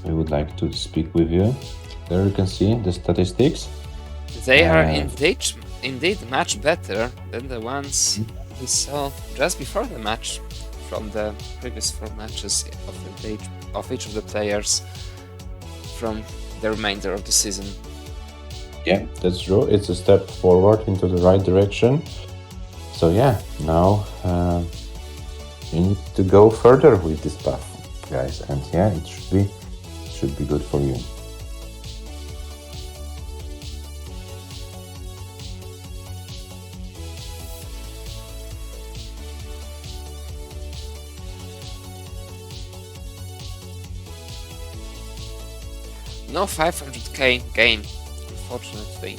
We would like to speak with you. There you can see the statistics. They are indeed much better than the ones we saw just before the match from the previous 4 matches of each of the players from the remainder of the season. Yeah, that's true. It's a step forward into the right direction. So yeah, now you need to go further with this path, guys, and yeah, it should be good for you. No 500k gain, unfortunately,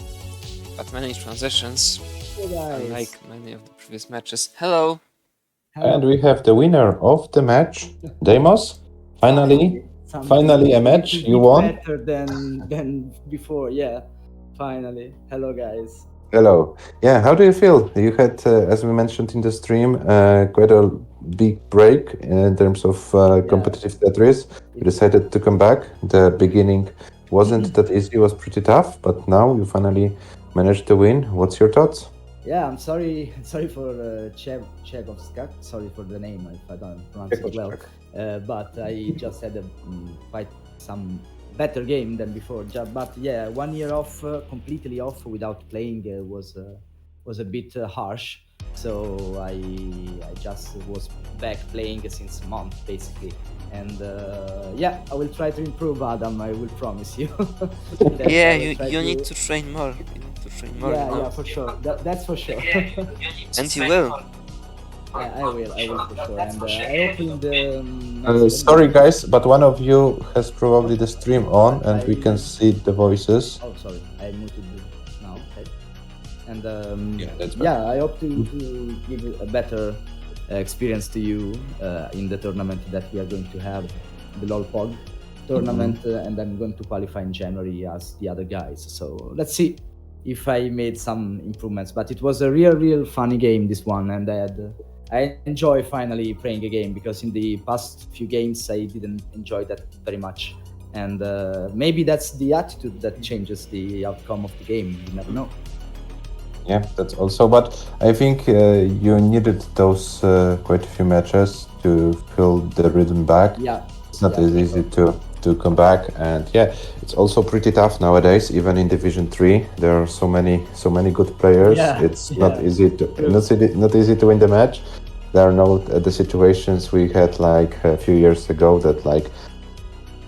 but many transitions, unlike many of the previous matches. Hello! And we have the winner of the match, DEIMOS. Finally a match you won. Better than before, yeah. Finally. Hello, guys. Hello. Yeah, how do you feel? You had, as we mentioned in the stream, quite a big break in terms of competitive Tetris. You decided to come back. The beginning wasn't that easy, it was pretty tough, but now you finally managed to win. What's your thoughts? Yeah, I'm sorry for ČWIEKOSZCZAK. Sorry for the name if I don't pronounce it well. But I just had quite some better game than before. But yeah, 1 year off, completely off without playing was a bit harsh. So I just was back playing since a month basically. And I will try to improve, Adam. I will promise you. Yeah, you need to train more. Yeah, for sure. That's for sure. And you will. Yeah, I will for sure. And I hope in the sorry guys, but one of you has probably the stream on and we can see the voices. Oh, sorry, I muted it now. Okay. And that's better. I hope to give a better experience to you in the tournament that we are going to have, the LOLPOG tournament, and I'm going to qualify in January as the other guys. So let's see if I made some improvements. But it was a real funny game, this one, and I enjoy finally playing a game, because in the past few games I didn't enjoy that very much. And maybe that's the attitude that changes the outcome of the game. You never know. Yeah, that's also, but I think you needed those quite a few matches to feel the rhythm back. Yeah. It's not as easy to come back, and yeah, it's also pretty tough nowadays. Even in Division 3, there are so many good players. It's not easy to win the match. There are no the situations we had like a few years ago that like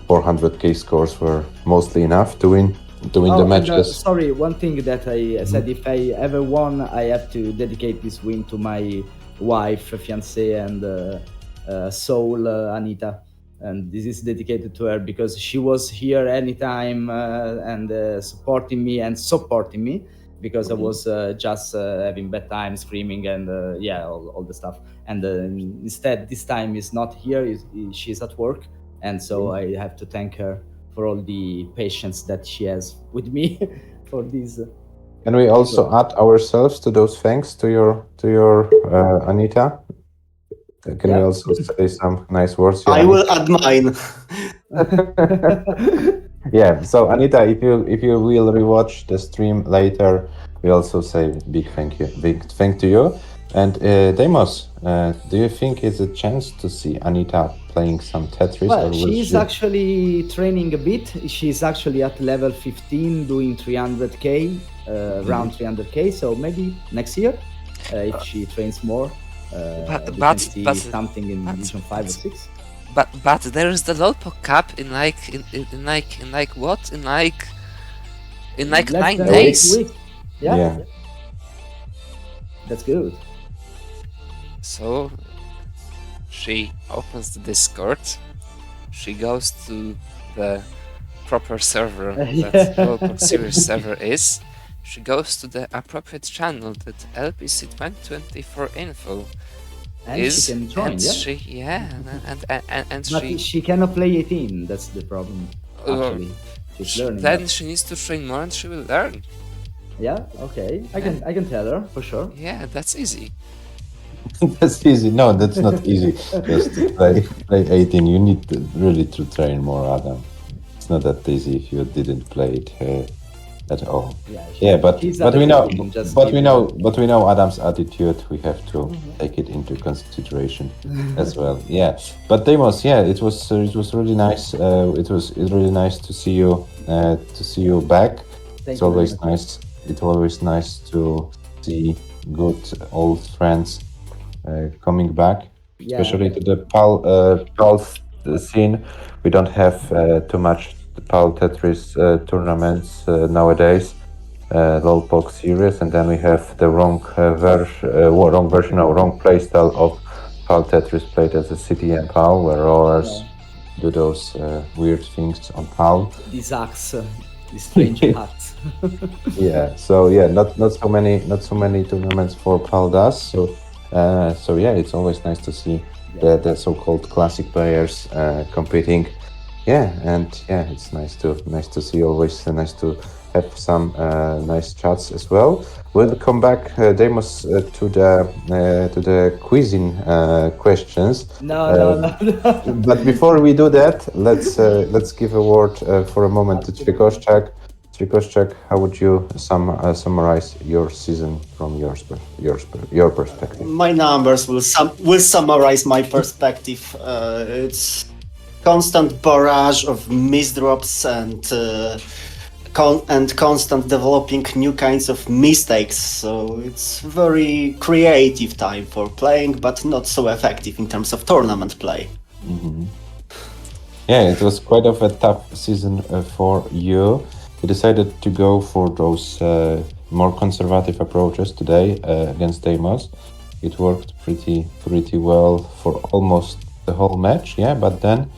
400k scores were mostly enough to win the matches. Sorry, one thing that I said, if I ever won, I have to dedicate this win to my wife, fiancée, and soul, Anita. And this is dedicated to her, because she was here anytime and supporting me, because I was just having bad time, screaming, and all the stuff. And instead, this time is not here, she's at work. And so I have to thank her for all the patience that she has with me for this Can we also add ourselves to those thanks to your Anita? Can we Yeah. also say some nice words? I will add mine. Yeah. So Anita, if you will rewatch the stream later, we also say big thank to you. And Deimos, do you think it's a chance to see Anita playing some Tetris, or Well, will she's she? actually training a bit. She's actually at level 15 doing 300k, around 300k. So maybe next year, if she trains more, we can see something in Division 5 or 6. But there is the Lolpok Cup in like what? In like Less 9 than days. 8 weeks. Yeah, that's good. So she opens the Discord. She goes to the proper server that Lolpok series server is. She goes to the appropriate channel that LPC 2024 info And is, she can join, and yeah. she and But she cannot play 18. That's the problem. Actually, she's learning. then that. she needs to train more and she will learn. Yeah. Okay. I can tell her for sure. Yeah, that's easy. That's easy. No, that's not easy. Just to play 18. You need really to train more, Adam. It's not that easy if you didn't play it at all. Yeah, but we know Adam's attitude. We have to take it into consideration as well. Yeah, but Deimos, yeah, it was really nice. It was really nice to see you back. It's always nice. It's always nice to see good old friends coming back, especially to the PAL scene. We don't have too much PAL Tetris tournaments nowadays. Lolpok series, and then we have the wrong playstyle of PAL Tetris played as a city and PAL, where rollers do those weird things on PAL. These acts, these strange acts. Yeah, so yeah, not so many tournaments for PAL does. So yeah, it's always nice to see the so-called classic players competing. Yeah, and yeah, it's nice to see. Always nice to have some nice chats as well. We'll come back, Deimos, to the quizzing questions. No. But before we do that, let's give a word for a moment to ÇWIEKOSZCZAK. ÇWIEKOSZCZAK, how would you summarize your season from your perspective? My numbers will summarize my perspective. It's constant barrage of misdrops and constant developing new kinds of mistakes. So it's very creative time for playing, but not so effective in terms of tournament play. Mm-hmm. Yeah, it was quite of a tough season for you. You decided to go for those more conservative approaches today against Deimos. It worked pretty well for almost the whole match, yeah. But then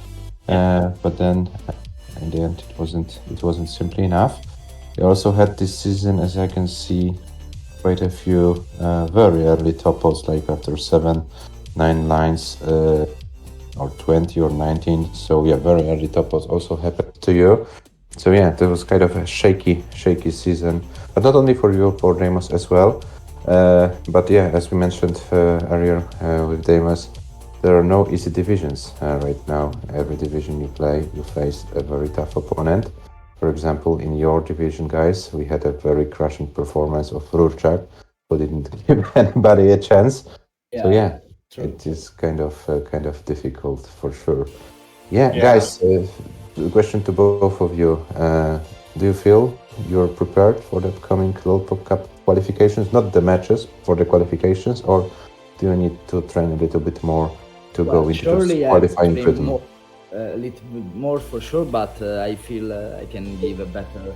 in the end, it wasn't simply enough. You also had this season, as I can see, quite a few very early topos, like after 7-9 lines or 20 or 19. So yeah, very early topos also happened to you. So yeah, there was kind of a shaky season, but not only for you, for Deimos as well. But yeah, as we mentioned earlier with Deimos, there are no easy divisions right now. Every division you play, you face a very tough opponent. For example, in your division, guys, we had a very crushing performance of Rurchak, who didn't give anybody a chance. So yeah, true. It is kind of difficult for sure. Yeah. Guys, question to both of you. Do you feel you're prepared for the upcoming Lolpok Cup qualifications? Not the matches, for the qualifications, or do you need to train a little bit more to go into the qualifying rhythm? A little bit more for sure, but I feel I can give a better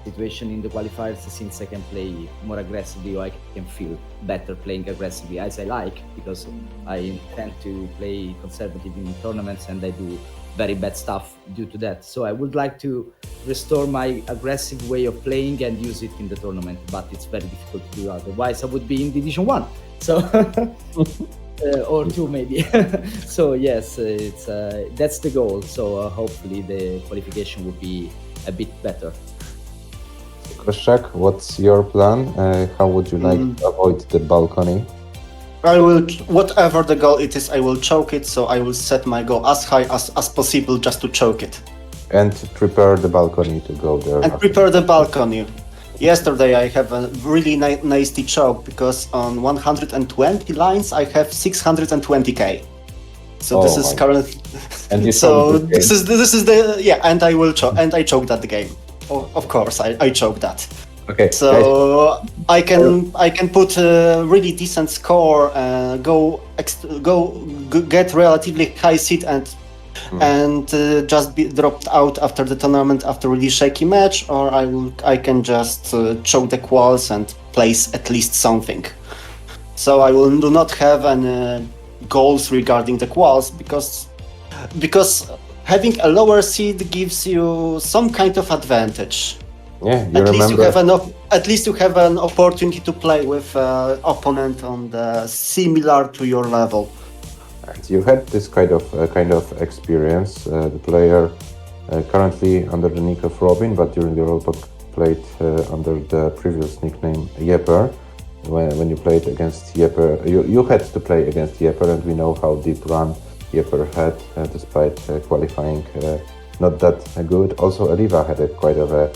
situation in the qualifiers since I can play more aggressively, or I can feel better playing aggressively as I like, because I tend to play conservative in tournaments and I do very bad stuff due to that. So I would like to restore my aggressive way of playing and use it in the tournament, but it's very difficult to do otherwise. I would be in Division 1, so or 2 maybe. So yes, it's that's the goal. So hopefully the qualification will be a bit better. Koszczak, what's your plan? How would you like to avoid the balcony? I will, whatever the goal it is, I will choke it. So I will set my goal as high as possible just to choke it. And prepare the balcony to go there. And prepare the balcony. Yesterday I have a really nasty choke because on 120 lines I have 620k. So this is current. And you so choked this is the and I will choke and I choked that game. Of course I choked that. Okay. So I can put a really decent score, get relatively high seed and just be dropped out after the tournament after really shaky match, or I can just choke the quals and place at least something. So I do not have any goals regarding the quals because having a lower seed gives you some kind of advantage. Yeah, At least you have an opportunity to play with opponent on the similar to your level. You had this kind of experience. The player currently under the nick of Robin, but during the World Cup played under the previous nickname Jeper. When you played against Jeper, you had to play against Jeper, and we know how deep run Jeper had, despite qualifying not that good. Also, Eliva had quite of a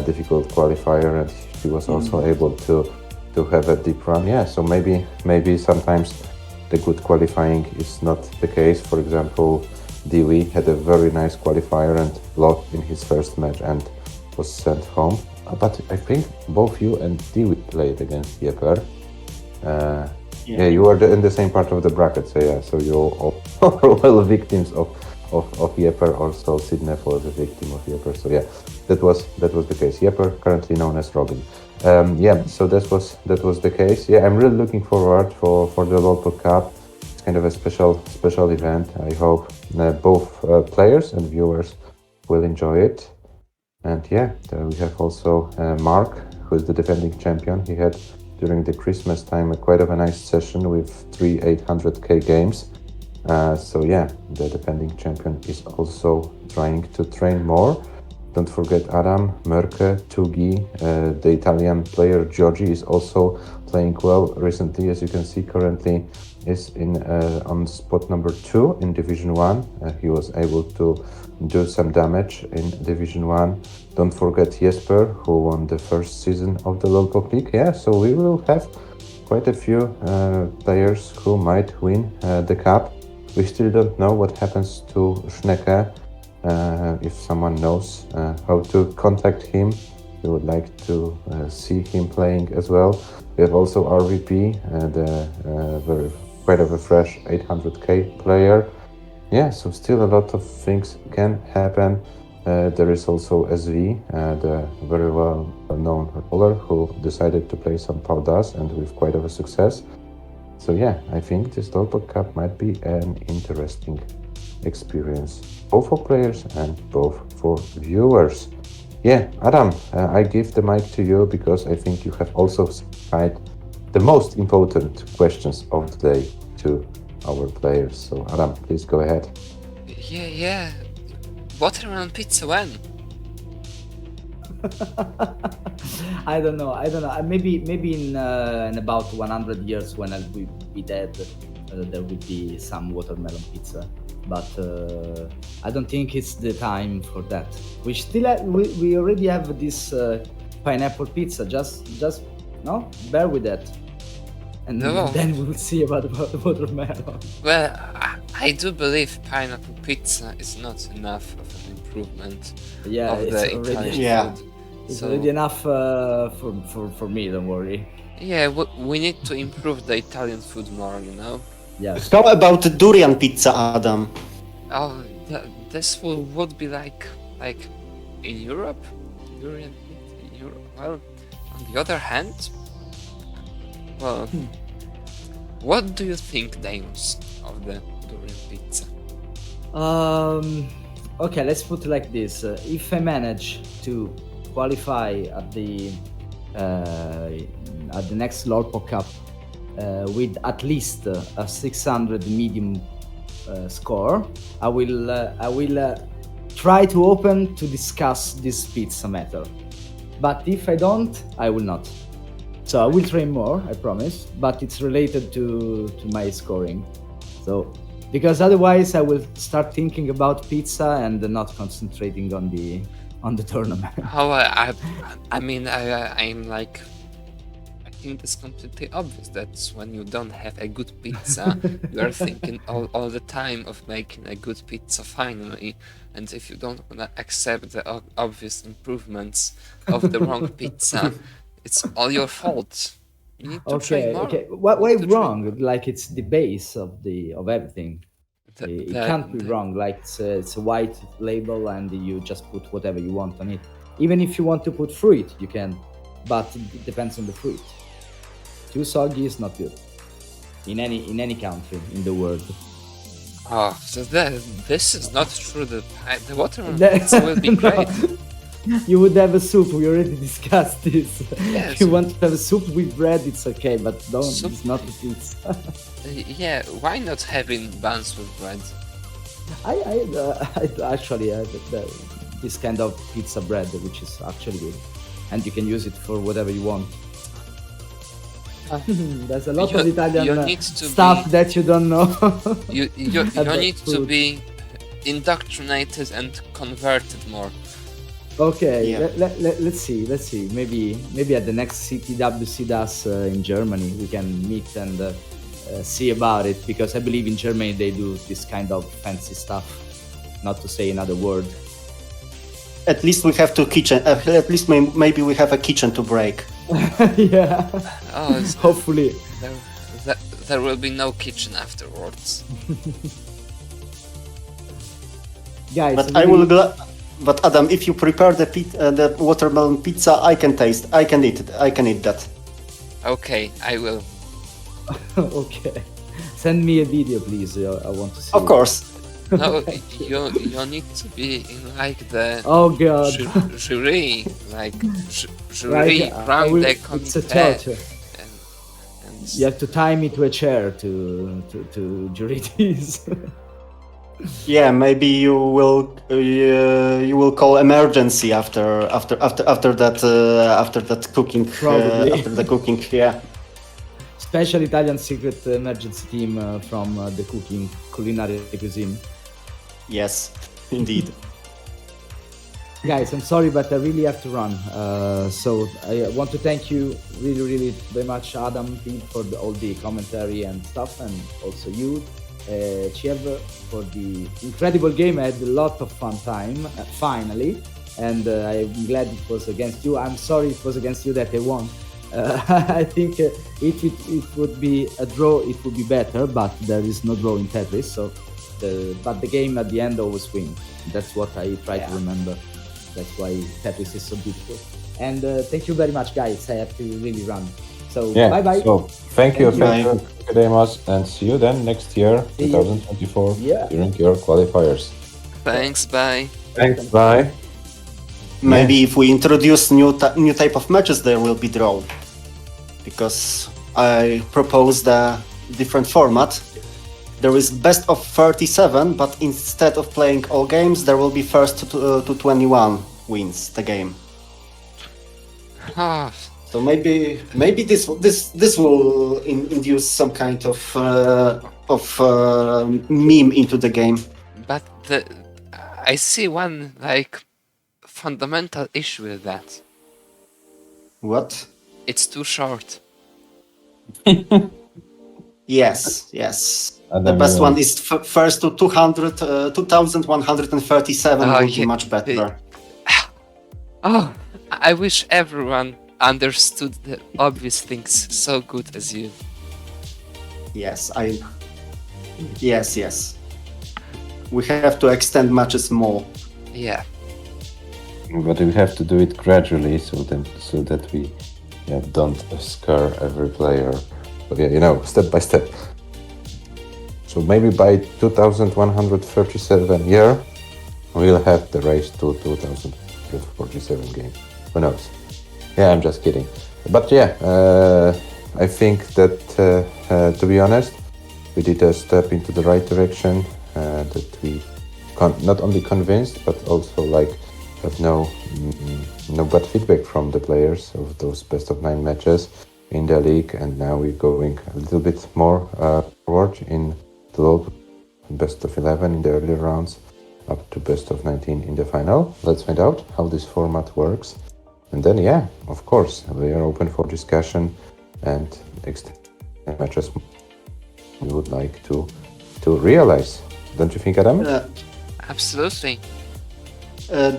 difficult qualifier, and she was also able to have a deep run. Yeah, so maybe sometimes the good qualifying is not the case. For example, Dewey had a very nice qualifier and lost in his first match and was sent home. But I think both you and Dewey played against Jeper. Yeah, you were in the same part of the bracket, so yeah, so you all well victims of Jeper. Also, Sydney was a victim of Jeper. So yeah, that was the case. Jeper, currently known as Robin. Yeah, so that was the case. Yeah, I'm really looking forward for the World Cup. It's kind of a special event. I hope both players and viewers will enjoy it. And yeah, we have also Mark, who is the defending champion. He had during the Christmas time quite of a nice session with 3 800k games. So yeah, the defending champion is also trying to train more. Don't forget Adam, Merke, Tugi, the Italian player Giorgi is also playing well recently. As you can see, currently is on spot number 2 in Division 1. He was able to do some damage in Division 1. Don't forget Jesper, who won the first season of the Lollipop League. Yeah, so we will have quite a few players who might win the cup. We still don't know what happens to Schnecke. If someone knows how to contact him, we would like to see him playing as well. We have also RVP, the quite of a fresh 800k player. Yeah, so still a lot of things can happen. There is also SV, the very well-known roller who decided to play some powders and with quite of a success. So yeah, I think this World Cup might be an interesting experience, both for players and both for viewers. Yeah, Adam, I give the mic to you because I think you have also supplied the most important questions of the day to our players. So Adam, please go ahead. Yeah. Watermelon pizza when? I don't know. Maybe in about 100 years when I will be dead, there will be some watermelon pizza. But I don't think it's the time for that. We still we already have this pineapple pizza. Just no, bear with that, and then we will see about the watermelon. Well, I do believe pineapple pizza is not enough of an improvement of the Italian food. It's already enough for me. Don't worry. Yeah, we need to improve the Italian food more. Yes. How about the durian pizza, Adam? Oh, this would be like in Europe? Durian pizza in Europe? Well, on the other hand, well, what do you think, DEIMOS, of the durian pizza? Okay, let's put it like this. If I manage to qualify at the next Lollipop Cup with at least a 600 medium score, I will try to open to discuss this pizza matter. But if I don't, I will not. So I will train more, I promise. But it's related to my scoring. So because otherwise I will start thinking about pizza and not concentrating on the tournament. Oh, I mean, I'm like, I think it's completely obvious that when you don't have a good pizza, you are thinking all the time of making a good pizza finally. And if you don't want to accept the obvious improvements of the wrong pizza, it's all your fault. You need to train more. Okay. Why You need to wrong? Like it's the base of everything. It can't be wrong. Like it's a white label and you just put whatever you want on it. Even if you want to put fruit, you can, but it depends on the fruit. Too soggy is not good. In any country in the world. Oh, so this is not true. The watermelon pizza will be great. You would have a soup. We already discussed this. Yes. If you want to have a soup with bread, it's okay, but don't. Soup? It's not a pizza. Yeah, why not having buns with bread? I actually have this kind of pizza bread, which is actually good, and you can use it for whatever you want. There's a lot of Italian need to stuff that you don't know. You About need to food. be indoctrinated and converted more. Okay, Yeah. let's see. Maybe at the next CTWC DAS in Germany, we can meet and see about it, because I believe in Germany they do this kind of fancy stuff. Not to say another word. At least we have at least maybe we have a kitchen to break. Yeah. Oh, Hopefully. there will be no kitchen afterwards. Guys, But I will. But Adam, if you prepare the watermelon pizza, I can eat it. I can eat that. Okay, I will. Okay. Send me a video, please. I want to see. Of course. No, you need to be in like the Oh god. jury, like jury Like, I around will- the it's a committee. torture. And You have to tie me to a chair to jury this. Yeah, maybe you will call emergency after that cooking. Probably. After the cooking, yeah. Special Italian secret emergency team from the culinary cuisine. Yes, indeed. Guys, I'm sorry, but I really have to run. So I want to thank you really very much, Adam, Pete, for all the commentary and stuff, and also you, Chiev, for the incredible game. I had a lot of fun time, finally, and I'm glad it was against you. I'm sorry it was against you that I won. I think if it would be a draw, it would be better, but there is no draw in Tetris. So, but the game at the end always wins. That's what I try to remember. That's why Tetris is so beautiful. And thank you very much, guys. I have to really run. So Yeah. bye bye. So thank you, Thank you. DEIMOS, and see you then next year, See you. 2024, Yeah. during your qualifiers. thanks, bye. Thanks. Bye. Maybe if we introduce new type of matches, there will be draw. Because I proposed a different format. There is best of 37, but instead of playing all games, there will be first to 21 wins the game. Ah, So maybe this will induce some kind of meme into the game. but I see one like fundamental issue with that. What? It's too short. Yes. And The then best we one is first to 2,137 Oh, will be yeah. much better. Oh, I wish everyone understood the obvious things so good as you. Yes. We have to extend matches more. Yeah. But we have to do it gradually, so that we don't scare every player. But step by step. So maybe by 2137 year, we'll have the race to 2047 game. Who knows? Yeah, I'm just kidding. But I think that to be honest, we did a step into the right direction. That we not only convinced, but also have no no bad feedback from the players of those best of 9 matches in the league, and now we're going a little bit more forward in the local best of 11 in the earlier rounds up to best of 19 in the final. Let's find out how this format works, and then of course we are open for discussion and extend matches we would like to realize. Don't you think, Adam? Absolutely.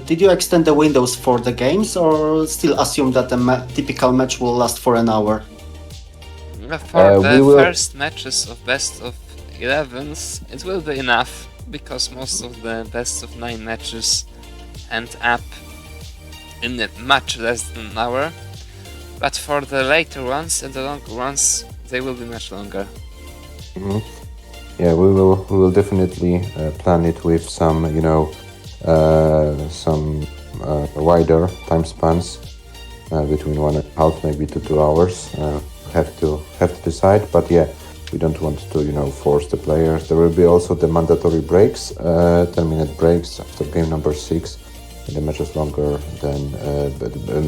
Did you extend the windows for the games, or still assume that the typical match will last for an hour? For the we will- first matches of best of 11s, it will be enough, because most of the best of 9 matches end up in much less than an hour. But for the later ones and the longer ones, they will be much longer. Mhm. Yeah, we will definitely plan it with some, wider time spans between 1.5 maybe to 2 hours. Have to decide, but we don't want to force the players. There will be also the mandatory breaks, 10-minute breaks after game number 6. In the matches longer than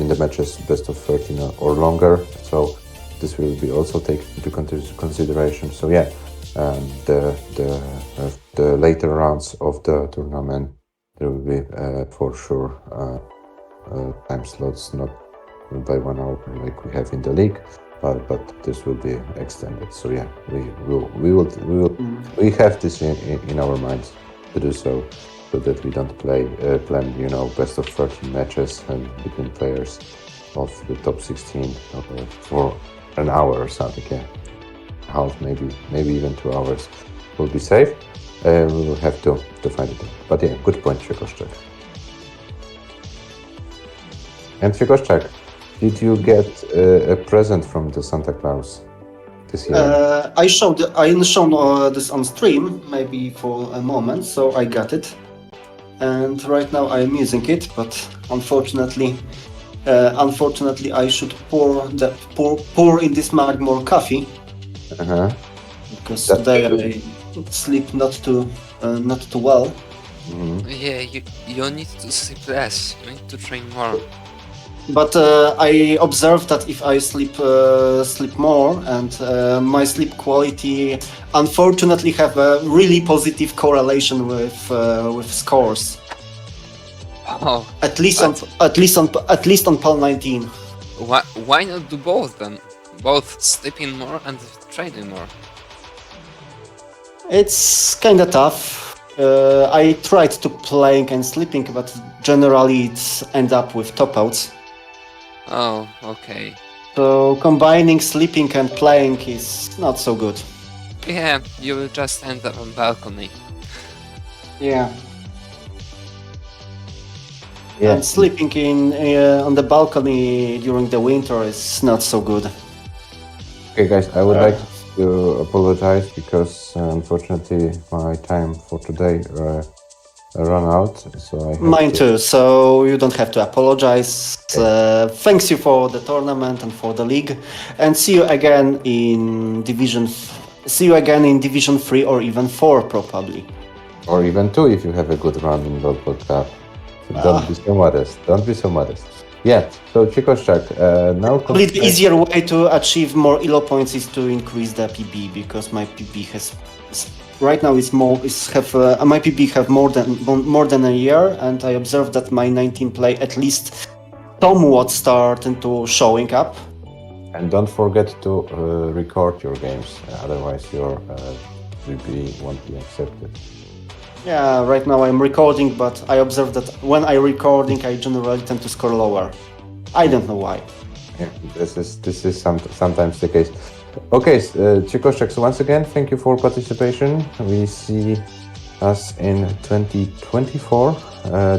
in the matches best of 13 or longer. So this will be also taken into consideration. So the later rounds of the tournament, there will be for sure time slots, not by 1 hour like we have in the league, but this will be extended. So we have this in our minds to do so that we don't plan best of 13 matches and between players of the top 16 for an hour or something. Half, maybe even 2 hours will be safe. We will have to find it. But good point, ČWIEKOSZCZAK. And ČWIEKOSZCZAK, did you get a present from the Santa Claus this year? I showed this on stream maybe for a moment, so I got it, and right now I am using it. But unfortunately, I should pour in this mug more coffee because That's today good. I sleep not too well. Mhm. Yeah, you need to sleep less, you need to train more. But I observed that if I sleep more, and my sleep quality unfortunately have a really positive correlation with scores. Oh, At least on PAL 19. why not do both then? Both sleeping more and training more. It's kind of tough. I tried to playing and sleeping, but generally it's end up with top outs. Oh, okay. So combining sleeping and playing is not so good. Yeah, you will just end up on balcony. Yeah. Yeah. And sleeping on the balcony during the winter is not so good. Okay, guys, I would like to apologize because unfortunately my time for today ran out. So I have Mine to- too, so you don't have to apologize. Thanks you for the tournament and for the league, and see you again in Division 3 or even 4 probably. Or even 2 if you have a good run in World Cup. So don't be so modest. Don't be so modest. Yeah. So ČWIEKOSZCZAK, now. Probably the easier way to achieve more ELO points is to increase the PB, because my PB right now my PB have more than a year, and I observed that my 19 play at least somewhat starting to showing up. And don't forget to record your games, otherwise your PB won't be accepted. Yeah, right now I'm recording, but I observed that when I recording, I generally tend to score lower. I don't know why. Yeah, this is sometimes the case. Okay, ČWIEKOSZCZAK, so once again, thank you for participation. We see us in 2024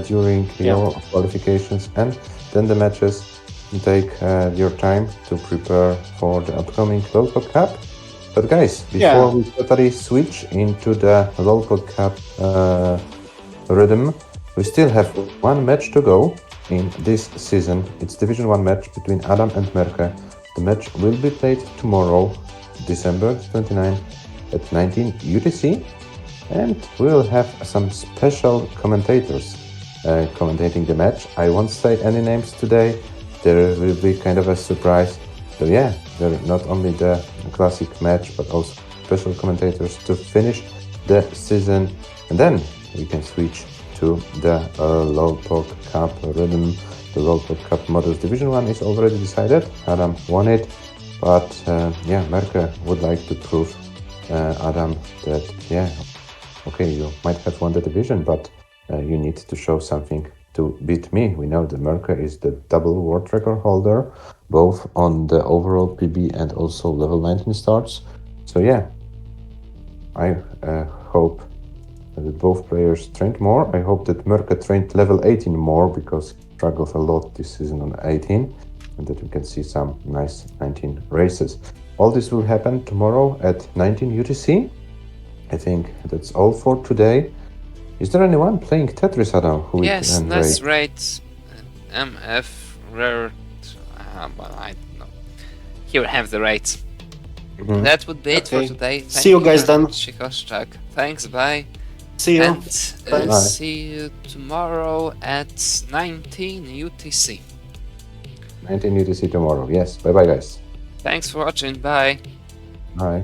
during your qualifications and then the matches. Take your time to prepare for the upcoming local cup. But guys, before we totally switch into the local cup rhythm, we still have one match to go in this season. It's Division 1 match between Adam and Merke. The match will be played tomorrow, December 29 at 19 UTC, and we'll have some special commentators commentating the match. I won't say any names today. There will be kind of a surprise. So yeah, they're not only the classic match, but also special commentators to finish the season. And then we can switch to the Lolpog Cup rhythm. The Lolpog Cup Mothers Division 1 is already decided. Adam won it. But yeah, Merke would like to prove Adam that, yeah, okay, you might have won the division, but you need to show something to beat me. We know that Merke is the double world record holder, both on the overall PB and also level 19 starts. So yeah, I hope that both players trained more. I hope that Merke trained level 18 more, because he struggled a lot this season on 18, and that we can see some nice 19 races. All this will happen tomorrow at 19 UTC. I think that's all for today. Is there anyone playing Tetris, Adam, who Yes, we can let's rate? rate MF rare. Well, I don't know. Here we have the rates. Mhm. That would be it for Okay. today. Thank See you guys very then. much, ČWIEKOZCZAK. Thanks, bye. See you. And Bye. see you tomorrow at 19 UTC. 19 UTC tomorrow. Yes. Bye-bye, guys. Thanks for watching. Bye. Bye.